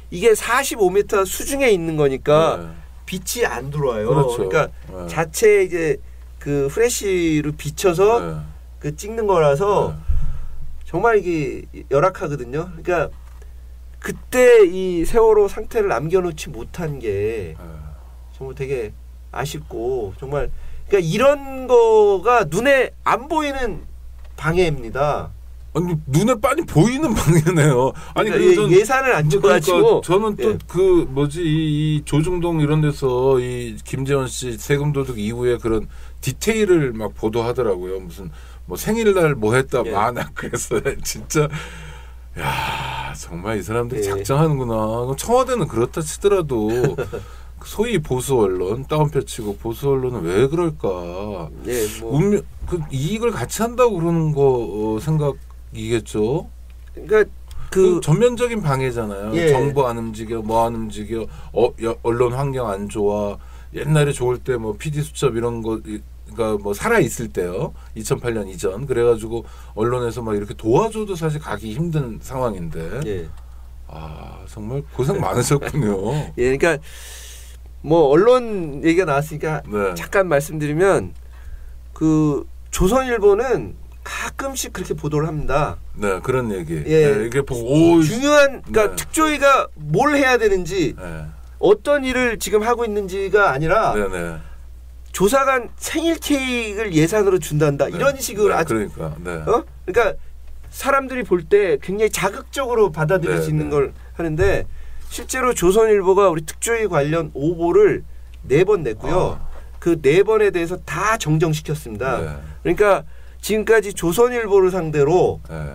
이게 45m 수중에 있는 거니까 네. 빛이 안 들어와요. 그렇죠. 그러니까 네. 자체 이제 그 프레쉬로 비춰서 네. 그 찍는 거라서 네. 정말 이게 열악하거든요. 그러니까 그때 이 세월호 상태를 남겨놓지 못한 게 네. 정말 되게 아쉽고 정말 그러니까 이런 거가 눈에 안 보이는 방해입니다. 아니 눈에 빤히 보이는 방해네요. 아니 그러니까 예산을 안 줘가지고 그러니까 저는 또 예. 그 뭐지 이 조중동 이런 데서 이 김재원 씨 세금 도둑 이후에 그런 디테일을 막 보도하더라고요. 무슨 뭐 생일날 뭐 했다 예. 막 그랬어요. 진짜 야 정말 이 사람들이 예. 작정하는구나. 그럼 청와대는 그렇다 치더라도 소위 보수 언론 따옴표 치고 보수 언론은 왜 그럴까? 예, 뭐 운명 그 이익을 같이 한다고 그러는 거 생각이겠죠. 그러니까 그 전면적인 방해잖아요. 예. 정부 안 움직여, 뭐 안 움직여, 언론 환경 안 좋아. 옛날에 좋을 때 뭐 PD 수첩 이런 거, 그러니까 뭐 살아 있을 때요. 2008년 이전 그래가지고 언론에서 막 이렇게 도와줘도 사실 가기 힘든 상황인데. 예. 아 정말 고생 많으셨군요. 예, 그러니까 뭐 언론 얘기가 나왔으니까 네. 잠깐 말씀드리면 그 조선일보는 가끔씩 그렇게 보도를 합니다. 네 그런 얘기. 예. 네, 이게 보고 오. 중요한 그러니까 네. 특조위가 뭘 해야 되는지 네. 어떤 일을 지금 하고 있는지가 아니라 네네. 조사관 생일 케이크를 예산으로 준단다 네. 이런 식으로 네, 아주 그러니까. 네. 그러니까 사람들이 볼 때 굉장히 자극적으로 받아들일 네, 수 있는 네. 걸 하는데 실제로 조선일보가 우리 특조위 관련 오보를 4번 냈고요. 그 4번에 대해서 다 정정시켰습니다. 네. 그러니까 지금까지 조선일보를 상대로 네.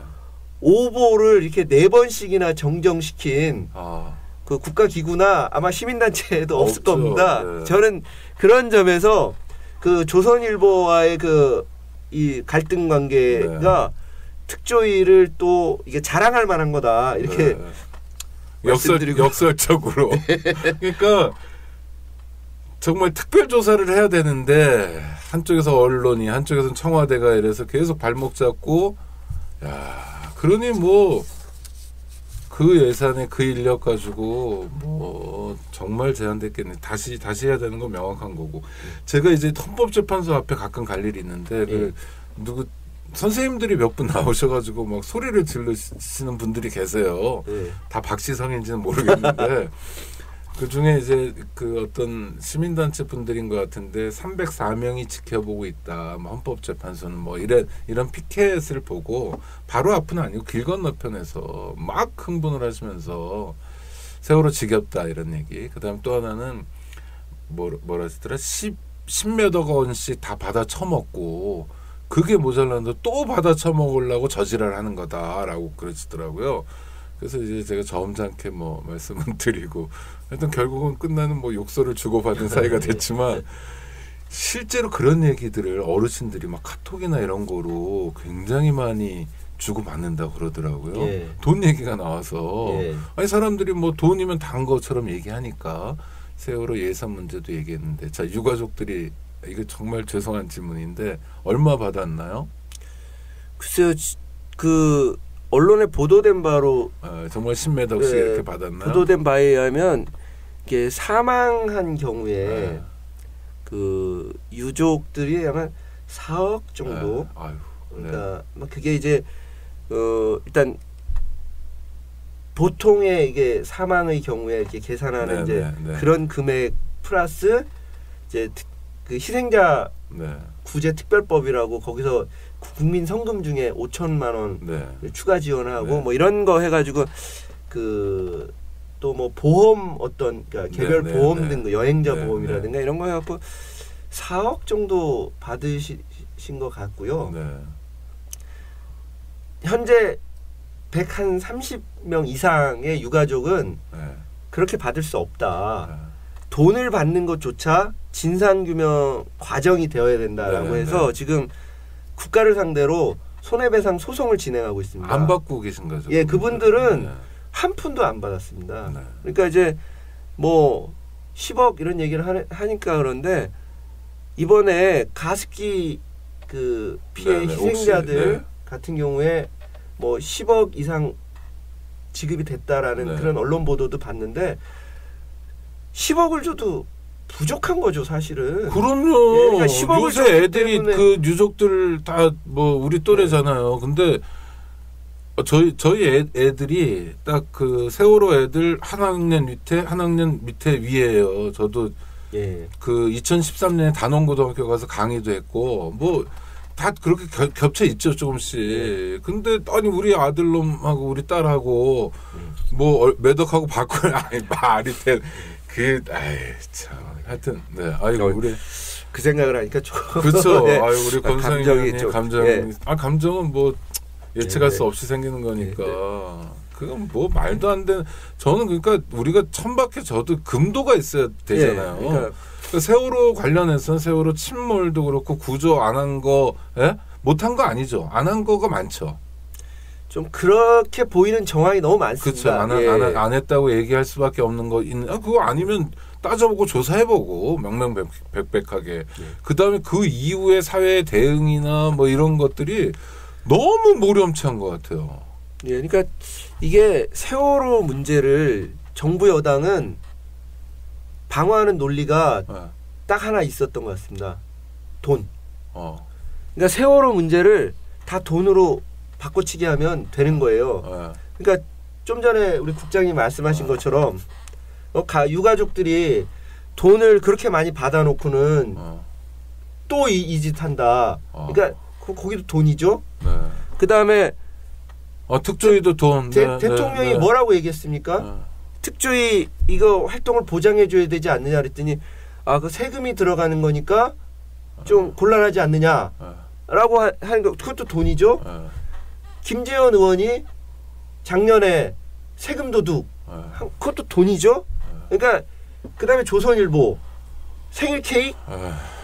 오보를 이렇게 4번씩이나 정정시킨 아. 그 국가기구나 아마 시민단체도 없을 없죠. 겁니다. 네. 저는 그런 점에서 그 조선일보와의 그 이 갈등 관계가 네. 특조위를 또 이게 자랑할 만한 거다 이렇게 네. 말씀드리고. 역설적으로. 그러니까 정말 특별 조사를 해야 되는데 한쪽에서 언론이 한쪽에서는 청와대가 이래서 계속 발목 잡고 야 그러니 뭐 그 예산에 그 인력 가지고 뭐 정말 제한됐겠네. 다시 해야 되는 건 명확한 거고. 제가 이제 헌법재판소 앞에 가끔 갈 일이 있는데 그 누구 선생님들이 몇 분 나오셔가지고 막 소리를 지르시는 분들이 계세요. 다 박시성인지는 모르겠는데 그 중에 이제 그 어떤 시민단체 분들인 것 같은데 304명이 지켜보고 있다. 뭐 헌법재판소는 뭐 이런 피켓을 보고 바로 앞은 아니고 길 건너편에서 막 흥분을 하시면서 세월호 지겹다 이런 얘기. 그다음 또 하나는 뭐라 하시더라 십몇억 원씩 다 받아 처먹고 그게 모자란데 또 받아 처먹으려고 저지랄 하는 거다라고 그러시더라고요. 그래서 이제 제가 점잖게 뭐 말씀을 드리고 하여튼 결국은 끝나는 뭐 욕설을 주고받은 사이가 됐지만 실제로 그런 얘기들을 어르신들이 막 카톡이나 이런 거로 굉장히 많이 주고받는다고 그러더라고요. 예. 돈 얘기가 나와서 예. 아니 사람들이 뭐 돈이면 단 것처럼 얘기하니까 세월호 예산 문제도 얘기했는데 자 유가족들이 이거 정말 죄송한 질문인데 얼마 받았나요? 글쎄요. 그 언론에 보도된 바로 정말 10몇억씩 이렇게 받았나요? 보도된 바에 의하면 이게 사망한 경우에 네. 그 유족들이 아마 4억 정도. 아유, 그러니까 뭐 그게 이제 일단 보통의 이게 사망의 경우에 이렇게 계산하는 이제 그런 금액 플러스 이제 그 희생자 구제 특별법이라고 거기서 국민 성금 중에 5천만 원 추가 지원하고 뭐 이런 거 해가지고 그 또 뭐 보험 어떤 그러니까 개별 보험 등 여행자 보험이라든가 이런 거 해갖고 4억 정도 받으신 것 같고요. 현재 130명 이상의 유가족은 그렇게 받을 수 없다. 돈을 받는 것조차 진상규명 과정이 되어야 된다라고 해서 지금 국가를 상대로 손해배상 소송을 진행하고 있습니다. 안 받고 계신 거죠? 예, 그분들은 한 푼도 안 받았습니다. 그러니까 이제 뭐 10억 이런 얘기를 하니까 그런데 이번에 가습기 그 피해 희생자들 같은 경우에 뭐 10억 이상 지급이 됐다라는 그런 언론 보도도 봤는데 10억을 줘도 부족한 거죠, 사실은. 그럼요. 예, 그러니까 10억을 요새 애들이 그 유족들 다 뭐 우리 또래잖아요. 근데 저희 애들이 딱 그 세월호 애들 한 학년 밑에 위에요. 저도 그 2013년에 단원고등학교 가서 강의도 했고 뭐 다 그렇게 겹쳐 있죠 조금씩. 근데 아니 우리 아들놈하고 우리 딸하고 뭐 매덕하고 바꾸는 아니 말이 돼. 참 하여튼 아이고 우리 그 생각을 하니까 조금 그렇죠. 아유 우리 권상희 감정이 감정은 뭐 예측할 수 없이 생기는 거니까 그건 뭐 말도 안 되는. 저는 그러니까 우리가 천박해 져도 금도가 있어야 되잖아요. 그러니까 세월호 관련해서는 세월호 침몰도 그렇고 구조 안 한 거 못한 거 아니죠. 안 한 거가 많죠. 좀 그렇게 보이는 정황이 너무 많습니다. 그렇죠. 안 했다고 얘기할 수밖에 없는 거 있는. 그거 아니면 따져보고 조사해보고 명명백백하게. 그다음에 그 이후의 사회 대응이나 뭐 이런 것들이 너무 모렴치한 것 같아요. 예, 그러니까 이게 세월호 문제를 정부 여당은 방어하는 논리가 딱 하나 있었던 것 같습니다. 돈. 그러니까 세월호 문제를 다 돈으로 바꿔치기 하면 되는 거예요. 그러니까 좀 전에 우리 국장님 말씀하신 것처럼 유가족들이 돈을 그렇게 많이 받아놓고는 또 이 짓 한다. 그러니까 거기도 돈이죠. 그 다음에 특조위도 돈. 대통령이 뭐라고 얘기했습니까? 특조위 이거 활동을 보장해줘야 되지 않느냐 그랬더니 그 세금이 들어가는 거니까 좀 곤란하지 않느냐라고 하는 거 그것도 돈이죠. 김재현 의원이 작년에 세금 도둑 그것도 돈이죠. 그러니까 그 다음에 조선일보 생일 케이크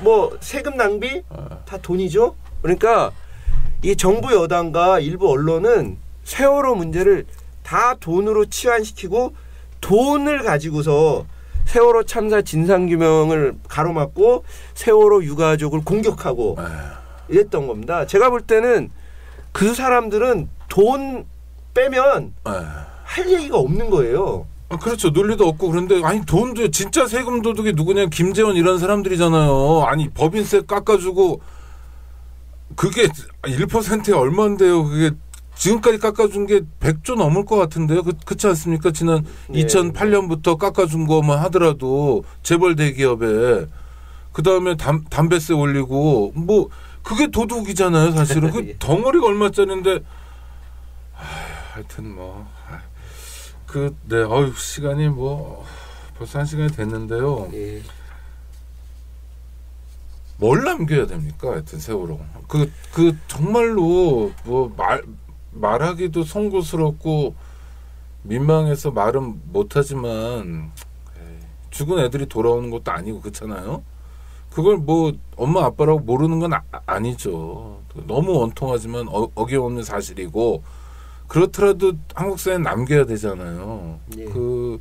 뭐 세금 낭비 다 돈이죠. 그러니까 이 정부 여당과 일부 언론은 세월호 문제를 다 돈으로 치환시키고 돈을 가지고서 세월호 참사 진상규명을 가로막고 세월호 유가족을 공격하고 이랬던 겁니다. 제가 볼 때는 그 사람들은 돈 빼면 할 얘기가 없는 거예요. 그렇죠. 논리도 없고. 그런데 아니 돈도 진짜 세금 도둑이 누구냐, 김재원 이런 사람들이잖아요. 아니 법인세 깎아주고 그게 1%에 얼마인데요. 그게 지금까지 깎아준 게 100조 넘을 것 같은데요. 그렇지 않습니까? 지난 2008년부터 깎아준 것만 하더라도 재벌 대기업에. 그다음에 담배세 올리고 뭐 그게 도둑이잖아요. 사실은. 그 덩어리가 얼마짜리인데. 하여튼 뭐. 시간이 뭐 벌써 1시간이 됐는데요. 뭘 남겨야 됩니까? 하여튼 세월호. 그 정말로 뭐 말하기도 송구스럽고 민망해서 말은 못하지만 죽은 애들이 돌아오는 것도 아니고 그렇잖아요. 그걸 뭐 엄마 아빠라고 모르는 건 아니죠. 너무 원통하지만 어김없는 사실이고 그렇더라도 한국 사회에 남겨야 되잖아요. 예. 그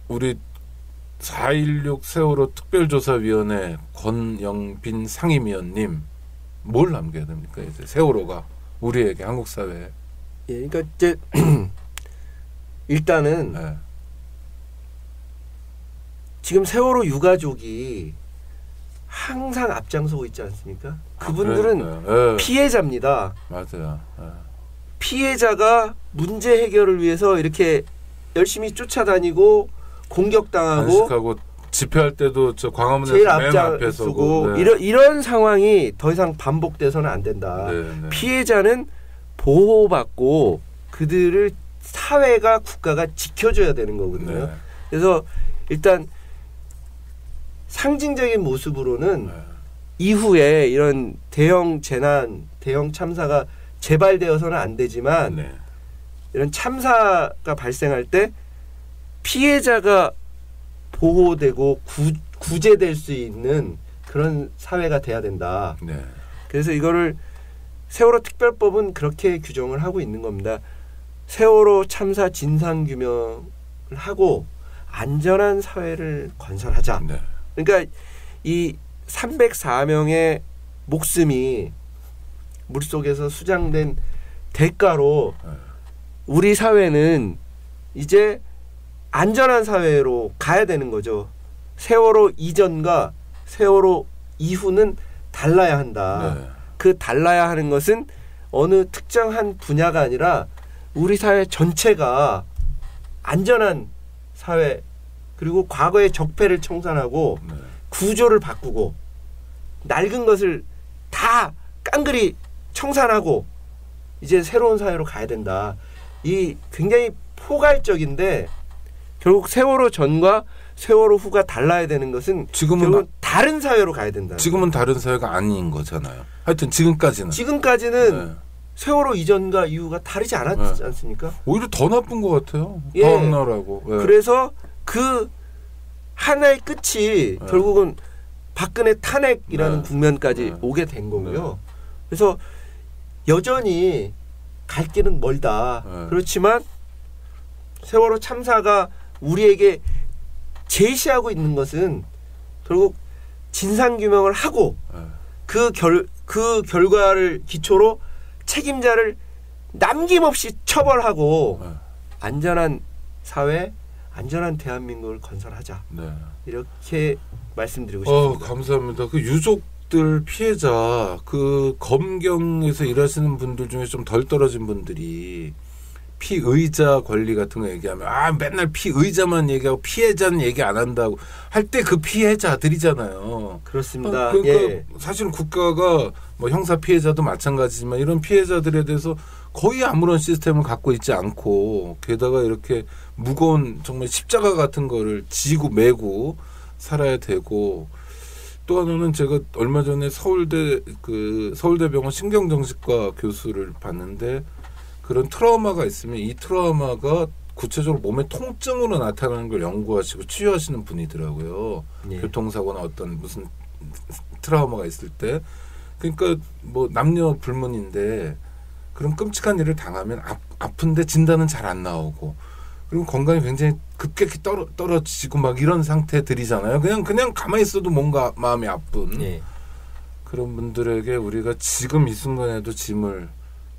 우리 4.16 세월호 특별조사위원회 권영빈 상임위원님 뭘 남겨야 됩니까? 이제 세월호가 우리에게 한국 사회에. 예, 그러니까 이제 일단은 네. 지금 세월호 유가족이 항상 앞장서고 있지 않습니까? 그분들은 네. 피해자입니다. 맞아요. 네. 피해자가 문제 해결을 위해서 이렇게 열심히 쫓아다니고 공격당하고 단식하고 집회할 때도 저 광화문에서 제일 맨 앞에 앞장서고 네. 이런 상황이 더 이상 반복돼서는 안 된다. 네. 피해자는 보호받고 그들을 사회가 국가가 지켜줘야 되는 거거든요. 네. 그래서 일단 상징적인 모습으로는 네. 이후에 이런 대형 재난, 대형 참사가 재발되어서는 안 되지만 네. 이런 참사가 발생할 때 피해자가 보호되고 구제될 수 있는 그런 사회가 돼야 된다. 네. 그래서 이거를 세월호 특별법은 그렇게 규정을 하고 있는 겁니다. 세월호 참사 진상규명을 하고 안전한 사회를 건설하자. 네. 그러니까 이 304명의 목숨이 물속에서 수장된 대가로 우리 사회는 이제 안전한 사회로 가야 되는 거죠. 세월호 이전과 세월호 이후는 달라야 한다. 네. 그 달라야 하는 것은 어느 특정한 분야가 아니라 우리 사회 전체가 안전한 사회 그리고 과거의 적폐를 청산하고 네. 구조를 바꾸고 낡은 것을 다 깡그리 청산하고 이제 새로운 사회로 가야 된다. 이 굉장히 포괄적인데 결국 세월호 전과 세월호 후가 달라야 되는 것은 결국 다른 사회로 가야 된다. 지금은 다른 사회가 아닌 거잖아요. 하여튼 지금까지는 네. 세월호 이전과 이후가 다르지 않았지 않습니까? 오히려 더 나쁜 것 같아요. 예. 더 악랄하고. 예. 그래서 그 하나의 끝이 결국은 박근혜 탄핵이라는 국면까지 오게 된 거고요. 그래서 여전히 갈 길은 멀다. 그렇지만 세월호 참사가 우리에게 제시하고 있는 것은 결국 진상규명을 하고 그 결과를 기초로 책임자를 남김없이 처벌하고 안전한 사회, 안전한 대한민국을 건설하자. 네. 이렇게 말씀드리고 싶습니다. 감사합니다. 그 유족들 피해자 그 검경에서 일하시는 분들 중에 좀 덜 떨어진 분들이 피의자 권리 같은 거 얘기하면 맨날 피의자만 얘기하고 피해자는 얘기 안 한다고 할 때 그 피해자들이잖아요. 그렇습니다. 그러니까 사실은 국가가 뭐 형사 피해자도 마찬가지지만 이런 피해자들에 대해서 거의 아무런 시스템을 갖고 있지 않고 게다가 이렇게 무거운 정말 십자가 같은 거를 지고 메고 살아야 되고 또 하나는 제가 얼마 전에 서울대병원 신경정신과 교수를 봤는데 그런 트라우마가 있으면 이 트라우마가 구체적으로 몸의 통증으로 나타나는 걸 연구하시고 치유하시는 분이더라고요. 예. 교통사고나 어떤 무슨 트라우마가 있을 때. 그러니까 뭐 남녀 불문인데 그런 끔찍한 일을 당하면 아픈데 진단은 잘 안 나오고 그리고 건강이 굉장히 급격히 떨어지고 막 이런 상태들이잖아요. 그냥 가만히 있어도 뭔가 마음이 아픈 예. 그런 분들에게 우리가 지금 이 순간에도 짐을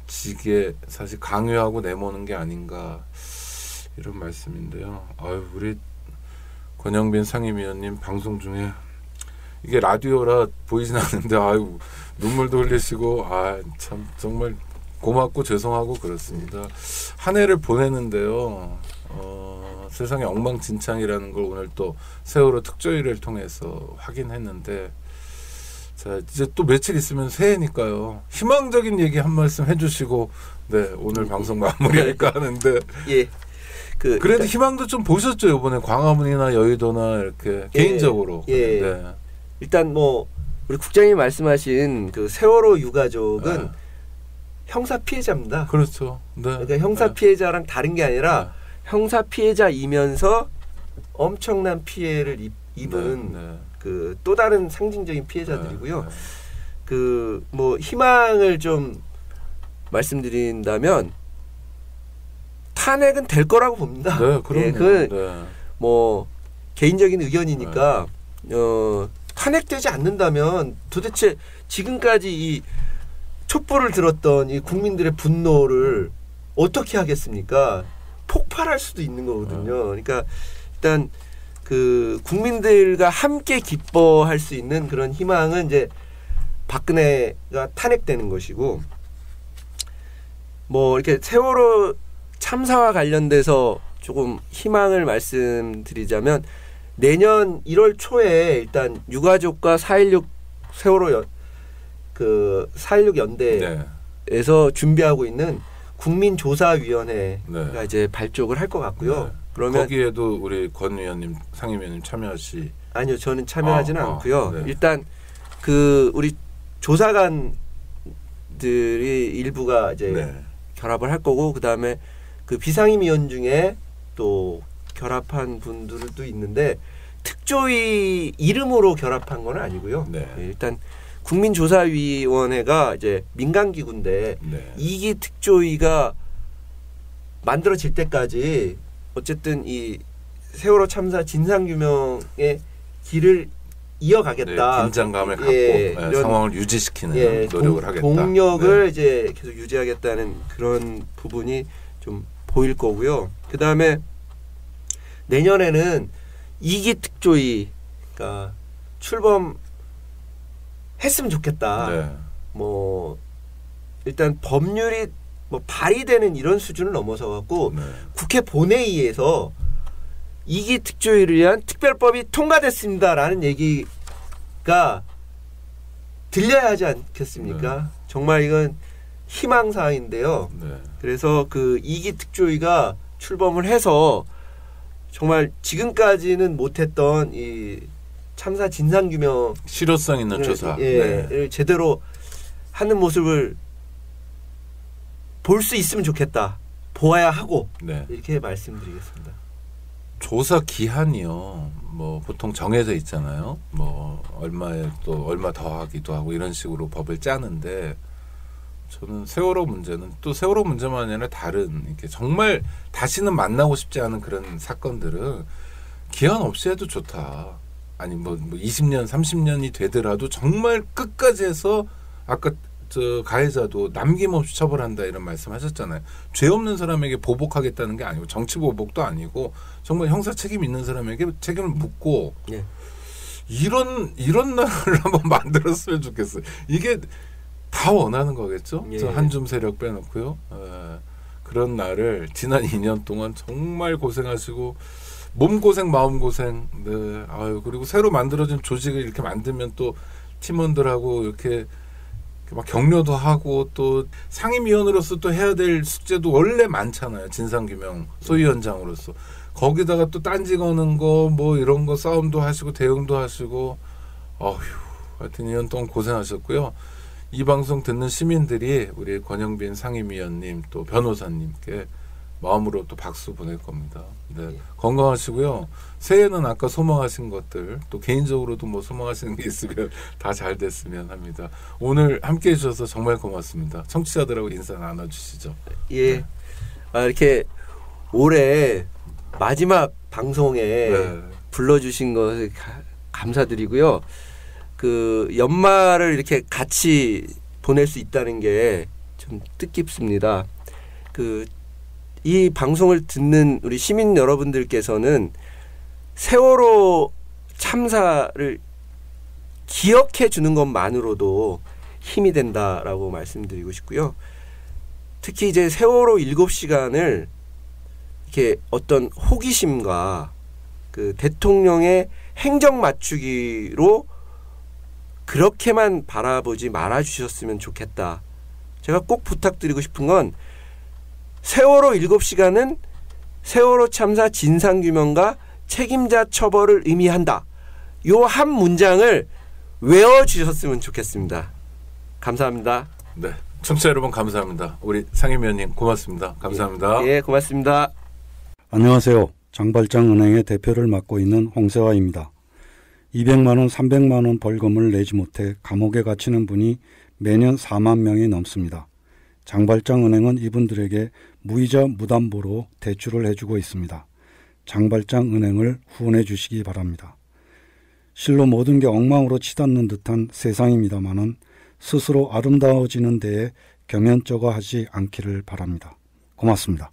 지게 사실 강요하고 내모는 게 아닌가 이런 말씀인데요. 우리 권영빈 상임위원님 방송 중에 이게 라디오라 보이진 않는데 눈물도 흘리시고 참 정말 고맙고 죄송하고 그렇습니다. 한 해를 보내는데요. 세상에 엉망진창이라는 걸 오늘 또 세월호 특조위를 통해서 확인했는데 자 이제 또 며칠 있으면 새해니까요. 희망적인 얘기 한 말씀 해주시고 오늘 방송 마무리할까 하는데 예. 그래도 희망도 좀 보셨죠 이번에 광화문이나 여의도나 이렇게 개인적으로. 예. 네. 일단 뭐 우리 국장님이 말씀하신 그 세월호 유가족은 네. 형사 피해자입니다. 그렇죠. 네. 그러니까 형사 네. 피해자랑 다른 게 아니라 네. 형사 피해자이면서 엄청난 피해를 입은 네. 네. 그 또 다른 상징적인 피해자들이고요. 네. 네. 그 뭐 희망을 좀 말씀드린다면 탄핵은 될 거라고 봅니다. 네, 그럼요. 예, 그 네. 뭐 개인적인 의견이니까 탄핵되지 않는다면 도대체 지금까지 이 촛불을 들었던 이 국민들의 분노를 어떻게 하겠습니까? 폭발할 수도 있는 거거든요. 그러니까 일단 그 국민들과 함께 기뻐할 수 있는 그런 희망은 이제 박근혜가 탄핵되는 것이고, 뭐 이렇게 세월호 참사와 관련돼서 조금 희망을 말씀드리자면 내년 1월 초에 일단 유가족과 4.16 세월호 그 4.16 연대에서 네. 준비하고 있는 국민조사위원회가 네. 이제 발족을 할 것 같고요. 네. 그러면 거기에도 우리 권 의원님, 상임위원님 참여하시? 아니요, 저는 참여하지는 않고요. 네. 일단 그 우리 조사관들이 일부가 이제 네. 결합을 할 거고, 그 다음에 그 비상임위원 중에 또 결합한 분들도 있는데 특조위 이름으로 결합한 건 아니고요. 네. 일단 국민조사위원회가 이제 민간기구인데 네. 2기 특조위가 만들어질 때까지 어쨌든 이 세월호 참사 진상규명의 길을 이어가겠다. 네, 긴장감을 갖고 네, 상황을 유지시키는 노력을 하겠다. 동력을 네. 이제 계속 유지하겠다는 그런 부분이 좀 보일 거고요. 그 다음에 내년에는 2기 특조위가 출범했으면 좋겠다. 네. 뭐 일단 법률이 뭐 발의되는 이런 수준을 넘어서 갖고 네. 국회 본회의에서 2기 특조위를 위한 특별법이 통과됐습니다라는 얘기가 들려야 하지 않겠습니까? 네. 정말 이건 희망사항인데요. 네. 그래서 그 2기 특조위가 출범을 해서 정말 지금까지는 못했던 이 참사 진상규명 실효성 있는 조사 네. 제대로 하는 모습을 볼 수 있으면 좋겠다. 보아야 하고 네. 이렇게 말씀드리겠습니다. 조사 기한이요. 뭐 보통 정해져 있잖아요. 뭐 얼마에 또 얼마 더 하기도 하고 이런 식으로 법을 짜는데 저는 세월호 문제는 또 세월호 문제만 아니라 다른 이렇게 정말 다시는 만나고 싶지 않은 그런 사건들은 기한 없이 해도 좋다. 아니 뭐 20년, 30년이 되더라도 정말 끝까지 해서 아까 저 가해자도 남김없이 처벌한다 이런 말씀하셨잖아요. 죄 없는 사람에게 보복하겠다는 게 아니고 정치 보복도 아니고 정말 형사 책임 있는 사람에게 책임을 묻고 예. 이런 나라를 한번 만들었으면 좋겠어요. 이게 다 원하는 거겠죠. 예. 저 한줌 세력 빼놓고요. 그런 날을 지난 2년 동안 정말 고생하시고 몸고생 마음고생 네. 아유 그리고 새로 만들어진 조직을 이렇게 만들면 또 팀원들하고 이렇게 막 격려도 하고 또 상임위원으로서 또 해야 될 숙제도 원래 많잖아요. 진상규명 소위원장으로서. 거기다가 또 딴지 거는 거 뭐 이런 거 싸움도 하시고 대응도 하시고 어휴 하여튼 2년 동안 고생하셨고요. 이 방송 듣는 시민들이 우리 권영빈 상임위원님 또 변호사님께 마음으로 또 박수 보낼 겁니다. 네. 건강하시고요. 새해는 아까 소망하신 것들 또 개인적으로도 뭐 소망하시는 게 있으면 다 잘 됐으면 합니다. 오늘 함께해 주셔서 정말 고맙습니다. 청취자들하고 인사 나눠주시죠. 예, 네. 이렇게 올해 마지막 방송에 네. 불러주신 것을 감사드리고요. 그 연말을 이렇게 같이 보낼 수 있다는 게 좀 뜻깊습니다. 이 방송을 듣는 우리 시민 여러분들께서는 세월호 참사를 기억해 주는 것만으로도 힘이 된다라고 말씀드리고 싶고요. 특히 이제 세월호 7시간을 이렇게 어떤 호기심과 그 대통령의 행정 맞추기로 그렇게만 바라보지 말아주셨으면 좋겠다. 제가 꼭 부탁드리고 싶은 건 세월호 7시간은 세월호 참사 진상규명과 책임자 처벌을 의미한다. 요 한 문장을 외워주셨으면 좋겠습니다. 감사합니다. 네, 청취자 여러분 감사합니다. 우리 상임위원님 고맙습니다. 감사합니다. 예, 고맙습니다. 안녕하세요. 장발장은행의 대표를 맡고 있는 홍세화입니다. 200만 원, 300만 원 벌금을 내지 못해 감옥에 갇히는 분이 매년 4만 명이 넘습니다. 장발장은행은 이분들에게 무이자 무담보로 대출을 해주고 있습니다. 장발장은행을 후원해 주시기 바랍니다. 실로 모든 게 엉망으로 치닫는 듯한 세상입니다마는 스스로 아름다워지는 데에 경연쩍어 하지 않기를 바랍니다. 고맙습니다.